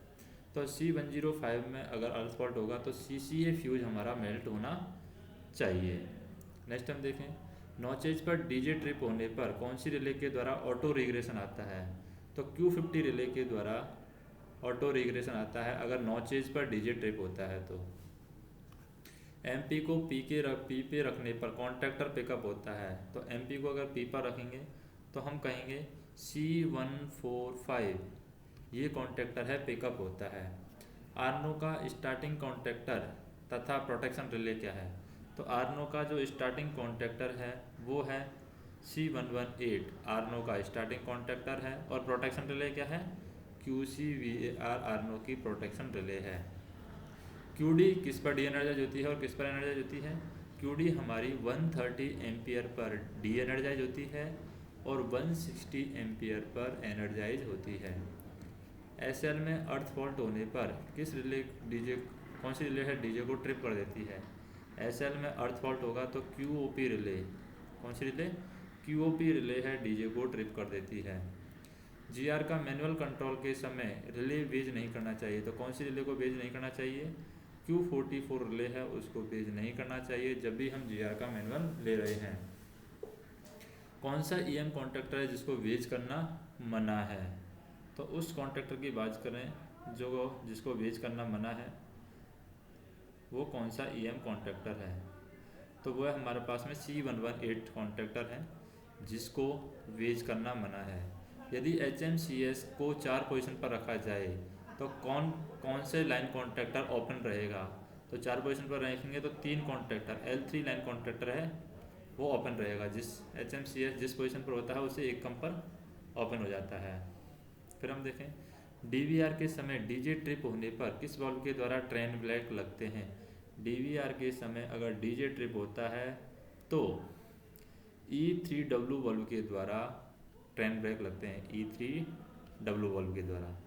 तो C105 में अगर अर्थ फॉल्ट होगा तो CCA फ्यूज हमारा मेल्ट होना चाहिए। नेक्स्ट हम देखें, नॉचेज पर डीजे ट्रिप होने पर कौन सी रिले के द्वारा ऑटो रिग्रेशन आता है? तो Q50 रिले के द्वारा ऑटो रिग्रेशन आता है अगर नॉचेज पर डीजे ट्रिप होता है तो। MP को P पे रखने पर कॉन्टैक्टर पिकअप होता है, तो MP को अगर P पर रखेंगे तो हम कहेंगे C145 ये कॉन्टैक्टर है, पिकअप होता है। आर्नो का स्टार्टिंग कॉन्टैक्टर तथा प्रोटेक्शन रिले क्या है? तो आर्नो का जो स्टार्टिंग कॉन्टैक्टर है वो है C118 आर्नो का स्टार्टिंग कॉन्टैक्टर है, और प्रोटेक्शन रिले क्या है? QCVAR आर्नो की प्रोटेक्शन रिले है। QD किस पर डी एनर्जाइज होती है और किस पर एनर्जाइज होती है? QD हमारी 130 एम्पियर पर डी एनर्जाइज होती है और 160 एम्पियर पर एनर्जाइज होती है। SL में अर्थ फॉल्ट होने पर किस रिले डीजे कौन सी रिले है डीजे को ट्रिप कर देती है? SL में अर्थ फॉल्ट होगा तो QOP रिले, कौन सी रिले? QOP रिले है, डीजे को ट्रिप कर देती है। GR का मैनुअल कंट्रोल के समय रिले बेज नहीं करना चाहिए, तो कौन सी रिले को बेज नहीं करना चाहिए? Q44 रिले है उसको बेज नहीं करना चाहिए जब भी हम GR का मैनुअल ले रहे हैं। कौन सा EM कॉन्टैक्टर है जिसको बेज करना मना है? तो उस कॉन्टैक्टर की बात करें जो जिसको बेज करना मना है वो कौन सा EM कॉन्टैक्टर है? तो वह हमारे पास में C118 कॉन्टैक्टर है जिसको वेज करना मना है। यदि HMCS को 4 पोजीशन पर रखा जाए तो कौन से लाइन कॉन्टैक्टर ओपन रहेगा? तो 4 पोजीशन पर रखेंगे तो 3 कॉन्टैक्टर L3 लाइन कॉन्टैक्टर है वो ओपन रहेगा। जिस HMCS जिस पोजीशन पर होता है उसे एक कम पर ओपन हो जाता है। फिर हम देखें, DVR के समय डीजे ट्रिप होने पर किस वाल्व के द्वारा ट्रेन ब्रेक लगते हैं? DVR के समय अगर डीजे ट्रिप होता है तो E3W वाल्व के द्वारा ट्रेन ब्रेक लगते हैं, E3W वाल्व के द्वारा।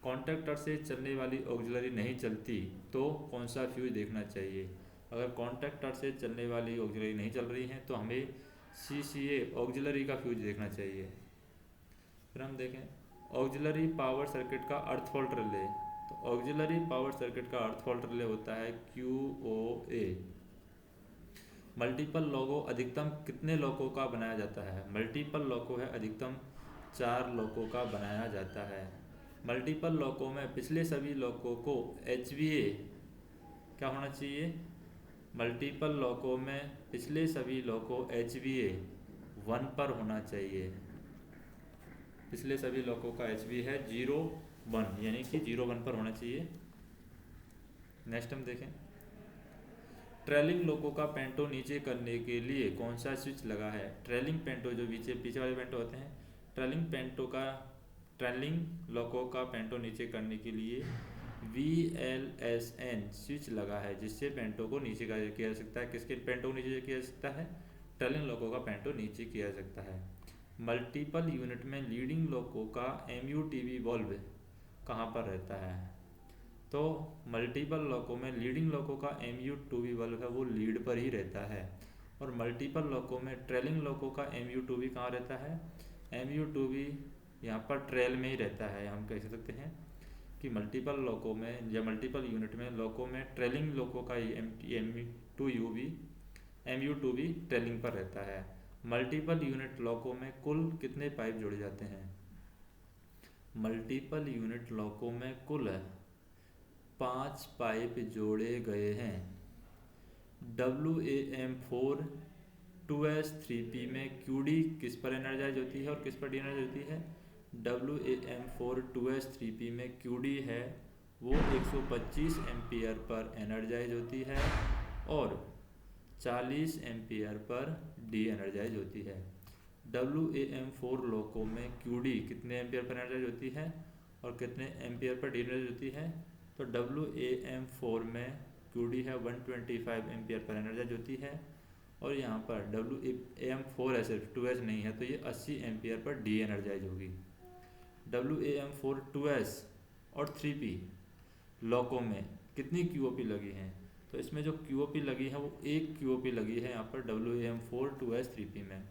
कॉन्टैक्टर से चलने वाली ऑक्सिलरी नहीं चलती तो कौन सा फ्यूज देखना चाहिए? अगर कॉन्टैक्टर से चलने वाली ऑक्सिलरी नहीं चल रही है तो हमें CCA ऑक्सिलरी का फ्यूज देखना चाहिए। फिर हम देखें, ऑक्सिलरी पावर सर्किट का अर्थ फॉल्ट रिले, तो ऑक्सिलरी पावर सर्किट का अर्थ फॉल्ट रिले होता है QOA। मल्टीपल लोगो अधिकतम कितने लोगों का बनाया जाता है? मल्टीपल लोगो है अधिकतम 4 लोगों का बनाया जाता है। मल्टीपल लोगों में पिछले सभी लोगों को HVA क्या होना चाहिए? मल्टीपल लोगों में पिछले सभी लोगों HVA 1 पर होना चाहिए। पिछले सभी लोगों का HVA है 0-1 यानी कि 0-1 पर होना चाहिए। नेक्स्ट हम देखें, ट्रेलिंग लोको का पेंटो नीचे करने के लिए कौन सा स्विच लगा है? ट्रेलिंग पेंटो जो पीछे वाले पेंटो होते हैं, ट्रेलिंग लोको का पेंटो नीचे करने के लिए VLSN स्विच लगा है जिससे पेंटो को नीचे किया जा सकता है। किसके पेंटो को नीचे किया जा सकता है? ट्रेलिंग लोको का पेंटो नीचे किया जा सकता है। मल्टीपल यूनिट में लीडिंग लोको का MUTV वॉल्व कहाँ पर रहता है? तो मल्टीपल लोको में लीडिंग लोको का MU2V वॉल्व है वो लीड पर ही रहता है, और मल्टीपल लोको में ट्रेलिंग लोको का MU2V कहाँ रहता है? MU2V यहाँ पर ट्रेल में ही रहता है। हम कह सकते हैं कि मल्टीपल लोको में या मल्टीपल यूनिट में लोको में ट्रेलिंग लोको का MU2V ट्रेलिंग पर रहता है। मल्टीपल यूनिट लोको में कुल कितने पाइप जोड़े जाते हैं? मल्टीपल यूनिट लोको में कुल 5 पाइप जोड़े गए हैं। WAM4 2S3P में QD किस पर एनर्जाइज होती है और किस पर डी एनर्जाइज होती है? WAM4 2S3P में QD है वो 125 एम्पियर पर एनर्जाइज होती है और 40 एम्पियर पर डी एनर्जाइज होती है। WAM4 लोको में QD कितने एम्पियर पर एनर्जाइज होती है और कितने एम्पियर पर डी एनर्जाइज होती है? तो WAM4 में QD है 125 एम्पियर पर एनर्जाइज होती है, और यहाँ पर WAM4 है सिर्फ 2S नहीं है तो ये 80 एम्पियर पर डी एनर्जाइज होगी। WAM4 2S और 3P लॉकों में कितनी QOP लगी हैं? तो इसमें जो QOP लगी है वो एक QOP लगी है यहाँ पर WAM4 2S 3P में।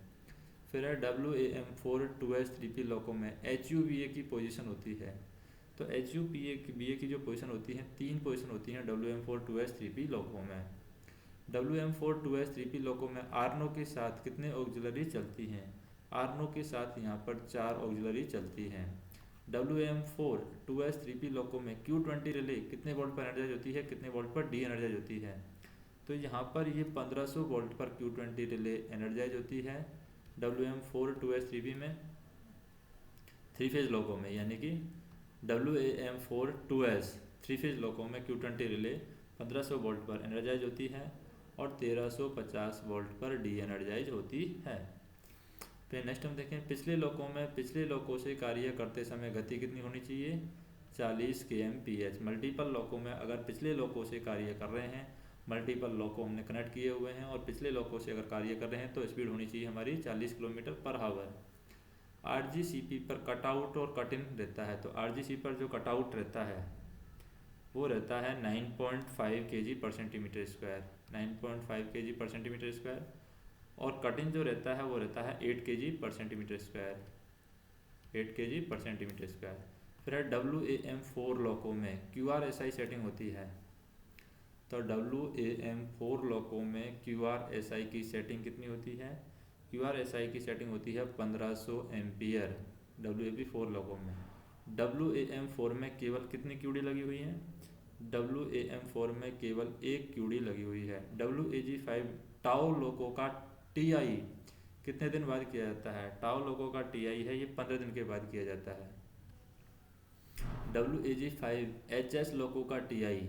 फिर है WAM4 2S 3P लॉकों में HUVA की पोजीशन होती है। तो HUVA की जो पोजीशन होती है, 3 पोजीशन होती हैं WM4 2S 3P लॉकों में। WM4 2S 3P लॉकों में आर्नो के साथ कितने ऑक्सिलरी चलती हैं? आर्नो के साथ यहाँ पर 4 ऑक्सिलरी चलती हैं। WM4 2S 3P लॉकों में Q20 रिले कितने वोल्ट पर एनर्जाइज होती है, कितने वोल्ट पर डी एनर्जाइज होती है? तो यहाँ पर ये 1500 वोल्ट पर Q20 रिले एनर्जाइज होती है WM4 2S 3P में 3 फेज लॉकों में, यानी कि WAM4 2S 3 फेज लॉकों में Q20 रिले 1500 वोल्ट पर एनर्जाइज होती है और 1350 वोल्ट पर डी एनर्जाइज होती है। फिर नेक्स्ट हम देखें पिछले लॉकों से कार्य करते समय गति कितनी होनी चाहिए? 40 kmph। मल्टीपल लॉकों में अगर पिछले लॉकों से कार्य कर रहे हैं, मल्टीपल लॉकों हमने कनेक्ट किए हुए हैं और पिछले लॉकों से अगर कार्य कर रहे हैं तो स्पीड होनी चाहिए हमारी 40 किलोमीटर पर आवर। RGCP पर कटआउट और कट इन रहता है, तो RGCP पर जो कटआउट रहता है वो रहता है 9.5 kg पर सेंटीमीटर स्क्वायर, 9.5 kg पर सेंटीमीटर स्क्वायर, और कट इन जो रहता है वो रहता है 8 kg पर सेंटीमीटर स्क्वायर, 8 kg पर सेंटीमीटर स्क्वायर। फिर है WAM4 लॉकों में QRSI सेटिंग होती है। तो WAM4 लॉकों में QRSI की सेटिंग कितनी होती है? QRSI की सेटिंग होती है 1500 एम्पियर WAP4 लॉकों में। WAM4 में केवल कितनी QD लगी हुई है? WAM4 में केवल एक QD लगी हुई है। WAG5 टाओ लोगों का TI कितने दिन बाद किया जाता है? टाओ लोगों का TI है ये 15 दिन के बाद किया जाता है। WAG5 HS लोगों का TI,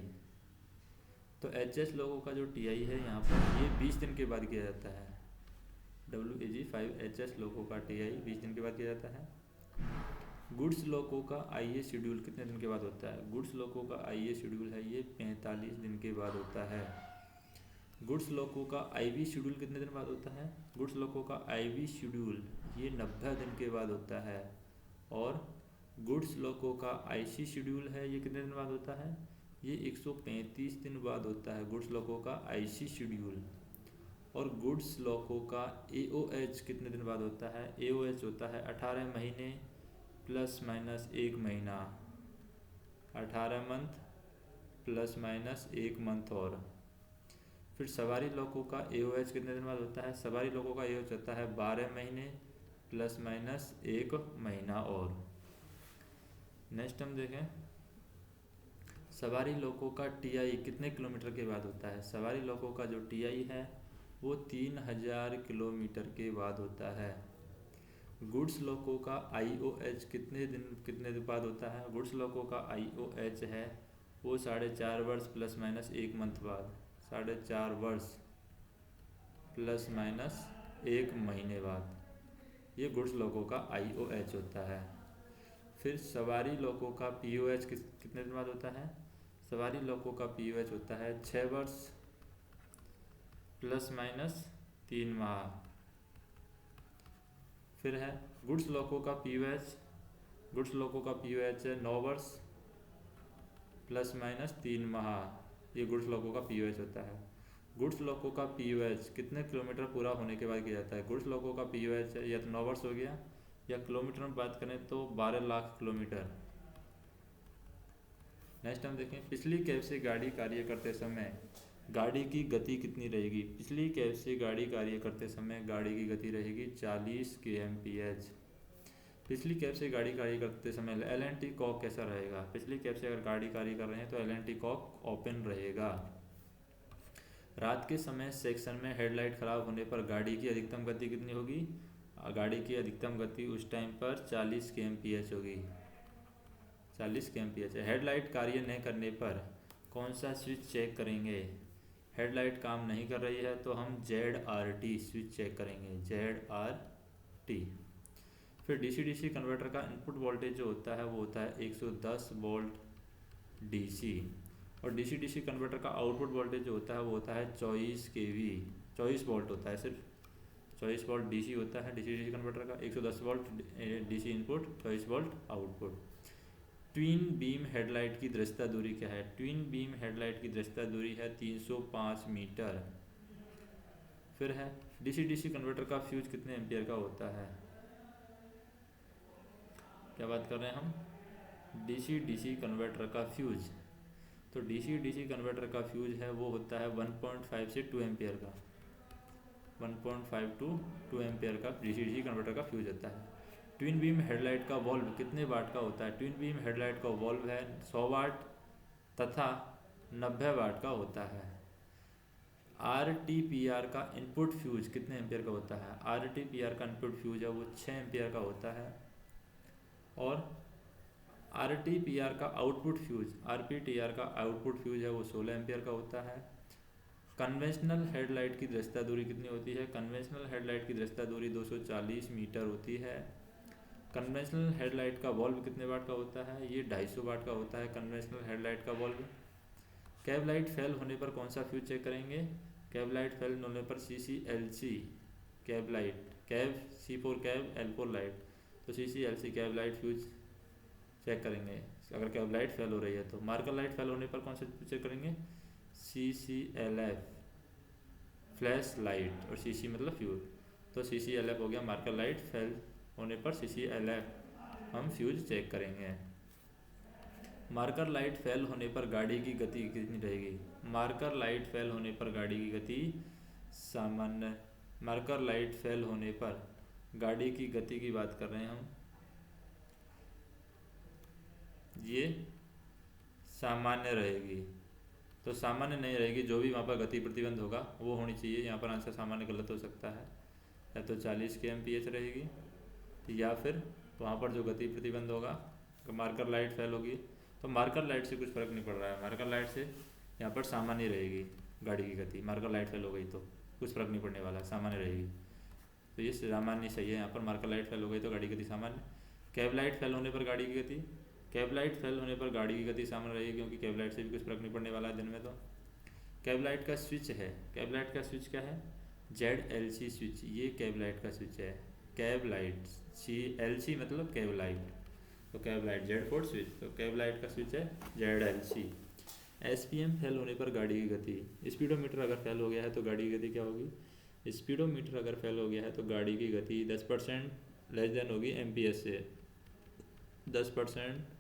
तो HS लोगों का जो TI है यहाँ पर ये 20 दिन के बाद किया जाता है। WAG5 HS लोगों का TI 20 दिन के बाद किया जाता है। गुड्स लोगों का IA शेड्यूल कितने दिन के बाद होता है? गुड्स लोगों का IA शेड्यूल है ये 45 दिन के बाद होता है। गुड्स लोगों का IB शेड्यूल कितने दिन बाद होता है? गुड्स लोगों का IB शेड्यूल ये 90 दिन के बाद होता है। और गुड्स लोगों का IC शेड्यूल है ये कितने दिन बाद होता है? ये 135 दिन बाद होता है गुड्स लोगों का IC शेड्यूल। और गुड्स लोगों का AOH कितने दिन बाद होता है? AOH होता है 18 महीने प्लस माइनस 1 महीना, 18 मंथ प्लस माइनस 1 मंथ। और फिर सवारी लोगों का AOH कितने दिन बाद होता है? सवारी लोगों का AOH होता है 12 महीने प्लस माइनस 1 महीना। और नेक्स्ट हम देखें सवारी लोगों का TI कितने किलोमीटर के बाद होता है? सवारी लोगों का जो TI है वो 3000 किलोमीटर के बाद होता है। गुड्स लोगों का IOH कितने दिन बाद होता है? गुड्स लोगों का IOH है वो 4.5 वर्ष प्लस माइनस 1 मंथ बाद, 4.5 वर्ष प्लस माइनस 1 महीने बाद ये गुड्स लोगों का IOH होता है। फिर सवारी लोगों का POH कितने दिन बाद होता है? सवारी लोगों का POH होता है 6 वर्ष प्लस माइनस 3 माह। फिर है गुड्स लोगों का POH है 9 वर्ष प्लस माइनस 3 माह, ये गुड्स लोगों का POH होता है। गुड्स लोगों का POH कितने किलोमीटर पूरा होने के बाद किया जाता है? गुड्स लोगों का POH या तो 9 वर्ष हो गया, या किलोमीटर में बात करें तो 12 लाख किलोमीटर। नेक्स्ट हम देखें पिछली कैब से गाड़ी कार्य करते समय गाड़ी की गति कितनी रहेगी? पिछली कैब से गाड़ी कार्य करते समय गाड़ी की गति रहेगी 40 kmph। पिछली कैब से गाड़ी कार्य करते समय LNT कॉक कैसा रहेगा? पिछली कैब से अगर गाड़ी कार्य कर रहे हैं तो LNT कॉक ओपन रहेगा। रात के समय सेक्शन में हेडलाइट खराब होने पर गाड़ी की अधिकतम गति कितनी होगी? गाड़ी की अधिकतम गति उस टाइम पर 40 kmph होगी, 40 kmph। हेडलाइट कार्य नहीं करने पर कौन सा स्विच चेक करेंगे? हेडलाइट काम नहीं कर रही है तो हम ZRT स्विच चेक करेंगे, ZRT। फिर DC कन्वर्टर का इनपुट वोल्टेज जो होता है वो होता है 110 वोल्ट DC, और DC कन्वर्टर का आउटपुट वोल्टेज जो होता है वो होता है 24 kV, 24 वोल्ट होता है सिर्फ। 24 वोल्ट डीसी होता है डीसी डीसी कन्वर्टर का, 110 volt DC input, 24 volt output. Twin beam headlight की दृश्यता दूरी क्या है? ट्विन बीम हेडलाइट की दृश्यता दूरी है 305 मीटर। फिर है डीसी डीसी कन्वर्टर का फ्यूज कितने एम्पियर का होता है? क्या बात कर रहे हैं हम? डीसी डीसी कन्वर्टर का फ्यूज। तो डीसी डीसी कन्वर्टर का फ्यूज है वो होता है 1.5 से 2 एम्पियर का, 1.5 टू 2 एम्पियर का डीसी डीसी कन्वर्टर का फ्यूज होता है। ट्विन बीम हेडलाइट का वॉल्व कितने वाट का होता है? ट्विन बीम हेडलाइट का वॉल्व है 100 वाट तथा 90 वाट का होता है। RTPR का इनपुट फ्यूज कितने एम्पियर का होता है? RTPR का इनपुट फ्यूज है वो 6 एम्पियर का होता है। और RTPR का आउटपुट फ्यूज, RPTR का आउटपुट फ्यूज है वो 16 एम्पियर का होता है। कन्वेंशनल हेडलाइट की दृश्यता दूरी कितनी होती है? कन्वेंशनल हेडलाइट की दृश्यता दूरी 240 मीटर होती है। कन्वेंशनल हेडलाइट का वॉल्व कितने वाट का होता है? ये 250 वाट का होता है कन्वेंशनल हेडलाइट का वॉल्व। कैब लाइट फेल होने पर कौन सा फ्यूज चेक करेंगे? कैब लाइट फेल होने पर CCLC cab light, cab C4 cab L4 light, तो CCLC cab light fuse check करेंगे अगर कैब लाइट फेल हो रही है तो। मार्कर लाइट फेल होने पर कौन सा चेक करेंगे? CCLF फ्लैश लाइट, और CC मतलब फ्यूज, तो CCLF हो गया मार्कर लाइट फेल होने पर CCLF हम फ्यूज चेक करेंगे। मार्कर लाइट फेल होने पर गाड़ी की गति कितनी रहेगी? मार्कर लाइट फेल होने पर गाड़ी की गति सामान्य, मार्कर लाइट फेल होने पर गाड़ी की गति की बात कर रहे हैं हम, ये सामान्य रहेगी। तो सामान्य नहीं रहेगी, जो भी वहाँ पर गति प्रतिबंध होगा वो होनी चाहिए। यहाँ पर आंसर सामान्य गलत हो सकता है, या तो 40 kmph रहेगी या फिर वहाँ पर जो गति प्रतिबंध होगा, मार्कर लाइट फेल होगी तो मार्कर लाइट से कुछ फ़र्क नहीं पड़ रहा है, मार्कर लाइट से यहाँ पर सामान्य रहेगी गाड़ी की गति। मार्कर लाइट फेल हो गई तो कुछ फ़र्क नहीं पड़ने वाला, सामान्य रहेगी। तो ये सामान्य सही है यहाँ पर, मार्कर लाइट फेल हो गई तो गाड़ी की गति सामान्य। कैब लाइट फेल होने पर गाड़ी की गति, कैब लाइट फेल होने पर गाड़ी की गति सामान्य रहेगी क्योंकि कैब लाइट से भी कुछ फ़र्क नहीं पड़ने वाला है दिन में। तो कैब लाइट का स्विच है, कैब लाइट का स्विच क्या है? ZLC स्विच, ये कैब लाइट का स्विच है। कैब लाइट LC मतलब कैब लाइट, तो कैब लाइट Z4 स्विच, तो कैब लाइट का स्विच है ZLC। SPM फेल होने पर गाड़ी की गति, स्पीडोमीटर अगर फेल हो गया है तो गाड़ी की गति क्या होगी? स्पीडोमीटर अगर फेल हो गया है तो गाड़ी की गति 10% लेस देन होगी MPS से, 10%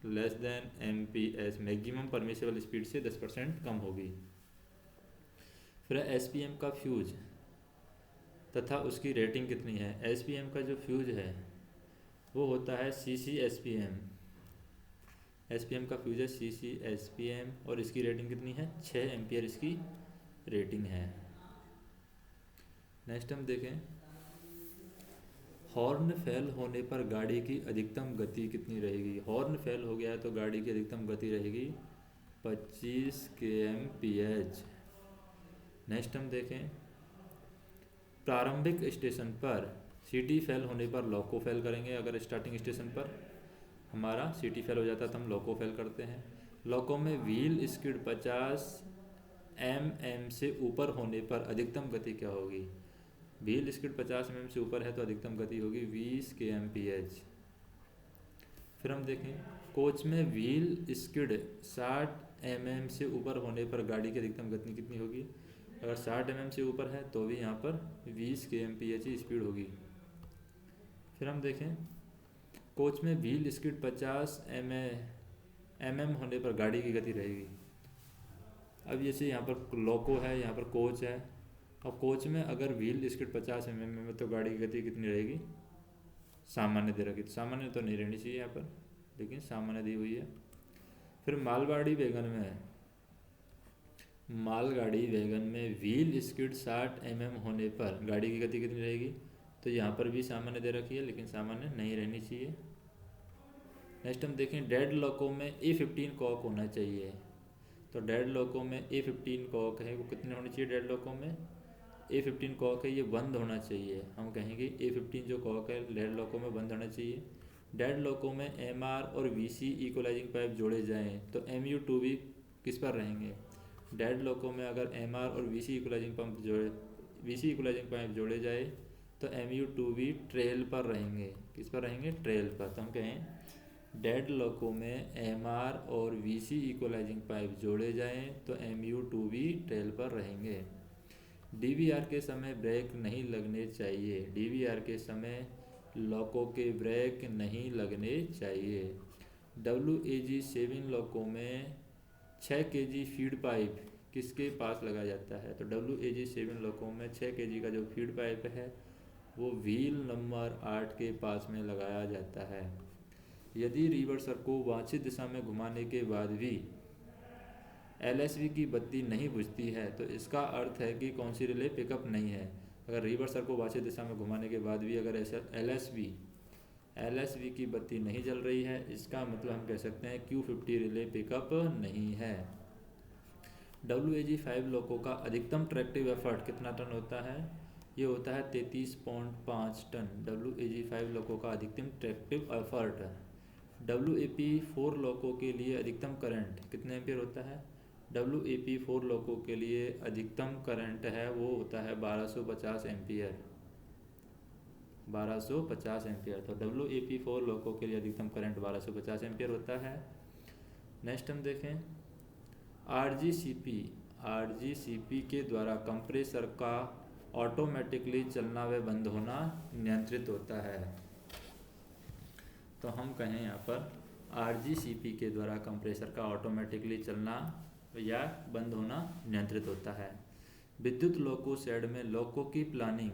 less than MPS, maximum permissible speed से 10% कम होगी। फिर SPM का फ्यूज तथा उसकी रेटिंग कितनी है? SPM का जो फ्यूज है वो होता है CCSPM, SPM का फ्यूज है CCSPM, और इसकी रेटिंग कितनी है? 6 एम्पियर इसकी रेटिंग है। नेक्स्ट हम देखें, हॉर्न फेल होने पर गाड़ी की अधिकतम गति कितनी रहेगी? हॉर्न फेल हो गया है तो गाड़ी की अधिकतम गति रहेगी 25 kmph। नेक्स्ट हम देखें, प्रारंभिक स्टेशन पर सीटी फेल होने पर लॉको फेल करेंगे। अगर स्टार्टिंग स्टेशन पर हमारा सीटी फेल हो जाता है तो हम लॉको फेल करते हैं। लॉको में व्हील स्पीड 50 mm से ऊपर होने पर अधिकतम गति क्या होगी? व्हील स्पीड 50 mm से ऊपर है तो अधिकतम गति होगी 20 kmph। फिर हम देखें, कोच में व्हील स्पीड 60 mm से ऊपर होने पर गाड़ी की अधिकतम गति कितनी होगी? अगर 60 mm से ऊपर है तो भी यहाँ पर 20 kmph ही स्पीड होगी। फिर हम देखें, कोच में व्हील स्पीड 50 mm होने पर गाड़ी की गति रहेगी। अब जैसे यहाँ पर लोको है, यहाँ पर कोच है, और कोच में अगर व्हील स्पीड 50 mm में तो गाड़ी की गति कितनी रहेगी? सामान्य दे रखी, तो सामान्य तो नहीं रहनी चाहिए यहाँ पर, लेकिन सामान्य दी हुई है। फिर मालगाड़ी वैगन में व्हील स्पीड 60 mm होने पर गाड़ी की गति कितनी रहेगी? तो यहाँ पर भी सामान्य दे रखी है, लेकिन सामान्य नहीं रहनी चाहिए। नेक्स्ट हम देखें, डेड लॉको में A15 कॉक होना चाहिए। तो डेड लॉको में A15 कॉक है वो कितने होनी चाहिए? डेड लॉको में A15 कॉक है ये बंद होना चाहिए। हम कहेंगे A15 जो कॉक है डेड लॉको में बंद होना चाहिए। डेड लॉको में MR और VC इक्वलाइजिंग पाइप जोड़े जाएँ तो MU2V किस पर रहेंगे? डेड लॉको में अगर MR और VC इक्वलाइजिंग पंप जोड़े VC इक्वलाइजिंग पाइप जोड़े जाए तो MU2V ट्रेल पर रहेंगे। किस पर रहेंगे? ट्रेल पर। तो हम कहें डेड लॉकों में MR और VC इक्वलाइजिंग पाइप जोड़े जाएं तो MU2V ट्रेल पर रहेंगे। DVR के समय ब्रेक नहीं लगने चाहिए। DVR के समय लॉकों के ब्रेक नहीं लगने चाहिए। WAG सेविंग लॉकों में 6 kg फीड पाइप किसके पास लगाया जाता है? तो WAG सेविंग लॉकों में 6 kg का जो फीड पाइप है वो व्हील नंबर 8 के पास में लगाया जाता है। यदि रिवर्सर को वांछित दिशा में घुमाने के बाद भी LSB की बत्ती नहीं बुझती है तो इसका अर्थ है कि कौन सी रिले पिकअप नहीं है। अगर रिवर्सर को वांछित दिशा में घुमाने के बाद भी अगर LSB की बत्ती नहीं जल रही है, इसका मतलब हम कह सकते हैं Q50 रिले पिकअप नहीं है। WAG5 लॉकों का अधिकतम ट्रैक्टिव एफर्ट कितना टन होता है? ये होता है 33.5 टन। WAG5 लॉकों का अधिकतम ट्रैक्टिव एफर्ट। WAP4 लॉकों के लिए अधिकतम करंट कितने एम्पियर होता है? WAP4 लॉकों के लिए अधिकतम करंट है वो होता है 1250 एम्पियर। 1250 एम्पियर। तो WAP4 लॉकों के लिए अधिकतम करंट 1250 एम्पियर होता है। नेक्स्ट हम देखें RGCP के द्वारा कंप्रेसर का ऑटोमेटिकली चलना व बंद होना नियंत्रित होता है। तो हम कहें यहाँ पर RGCP के द्वारा कंप्रेसर का ऑटोमेटिकली चलना या बंद होना नियंत्रित होता है। विद्युत लोको शेड में लोको की प्लानिंग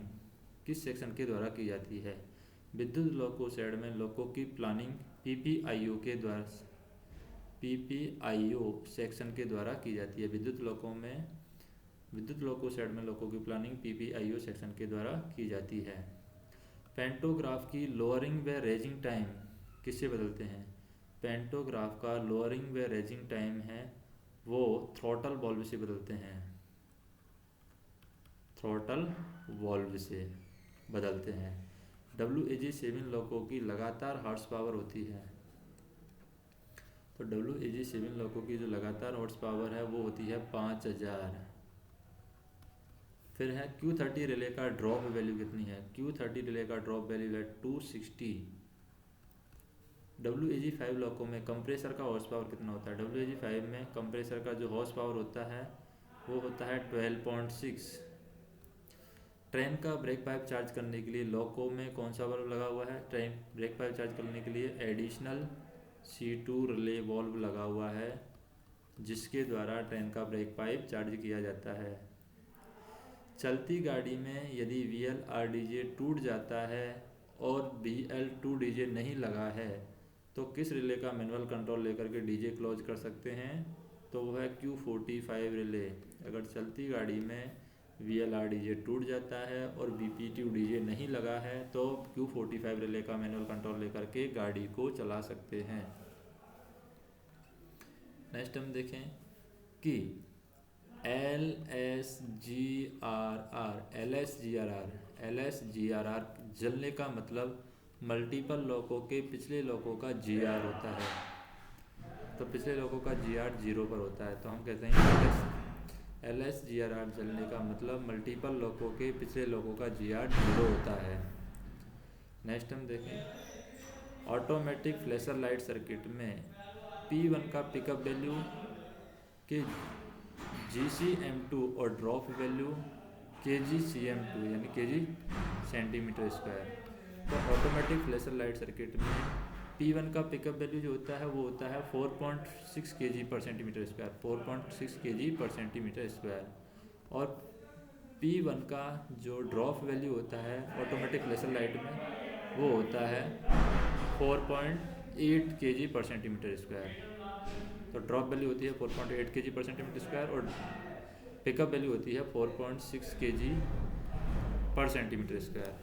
किस सेक्शन के द्वारा की जाती है? विद्युत लोको शेड में लोको की प्लानिंग PPIO सेक्शन के द्वारा की जाती है। विद्युत लोको शेड में लोको की प्लानिंग PPIO सेक्शन के द्वारा की जाती है। पेंटोग्राफ की लोअरिंग व रेजिंग टाइम किससे बदलते हैं? पेंटोग्राफ का लोअरिंग व रेजिंग टाइम है वो थ्रॉटल वॉल्व से बदलते हैं। थ्रॉटल वॉल्व से बदलते हैं। WAG7 लॉकों की लगातार हॉर्स पावर होती है। तो WAG7 लॉकों की जो लगातार हॉर्स पावर है वो होती है 5000। फिर है Q30 रिले का ड्रॉप वैल्यू कितनी है? Q30 रिले का ड्रॉप वैल्यू है 260। WAG5 लॉकों में कंप्रेसर का हॉर्स पावर कितना होता है? WAG5 में कंप्रेसर का जो हॉर्स पावर होता है वो होता है 12.6। ट्रेन का ब्रेक पाइप चार्ज करने के लिए लॉकों में कौन सा वाल्व लगा हुआ है? ट्रेन ब्रेक पाइप चार्ज करने के लिए एडिशनल C2 रिले वाल्व लगा हुआ है जिसके द्वारा ट्रेन का ब्रेक पाइप चार्ज किया जाता है। चलती गाड़ी में यदि VLRDJ टूट जाता है और BL2DJ नहीं लगा है तो किस रिले का मैनुअल कंट्रोल लेकर के DJ क्लोज कर सकते हैं? तो वो है Q45 रिले। अगर चलती गाड़ी में VLRDJ टूट जाता है और BP2DJ नहीं लगा है तो Q45 रिले का मैनुअल कंट्रोल लेकर के गाड़ी को चला सकते हैं। नेक्स्ट हम देखें कि LSGRR जलने का मतलब मल्टीपल लॉकों के पिछले लॉकों का GR होता है। तो पिछले लॉकों का GR 0 पर होता है। तो हम कहते हैं LSGRR जलने का मतलब मल्टीपल लॉकों के पिछले लॉकों का GR 0 होता है। नेक्स्ट हम देखें ऑटोमेटिक फ्लैशर लाइट सर्किट में P1 का पिकअप वैल्यू के GCM2 और ड्रॉप वैल्यू kgcm2 यानी kg सेंटीमीटर स्क्वायर। तो ऑटोमेटिक फ्लैशर लाइट सर्किट में P1 का पिकअप वैल्यू जो होता है वो होता है 4.6 kg पर सेंटीमीटर स्क्वायर। 4.6 kg पर सेंटीमीटर स्क्वायर। और P1 का जो ड्रॉप वैल्यू होता है ऑटोमेटिक फ्लैशर लाइट में वो होता है 4.8 kg पर सेंटीमीटर स्क्वायर। तो ड्रॉप वैल्यू होती है 4.8 kg पर सेंटीमीटर स्क्वायर और पिकअप वैल्यू होती है 4.6 kg पर सेंटीमीटर स्क्वायर।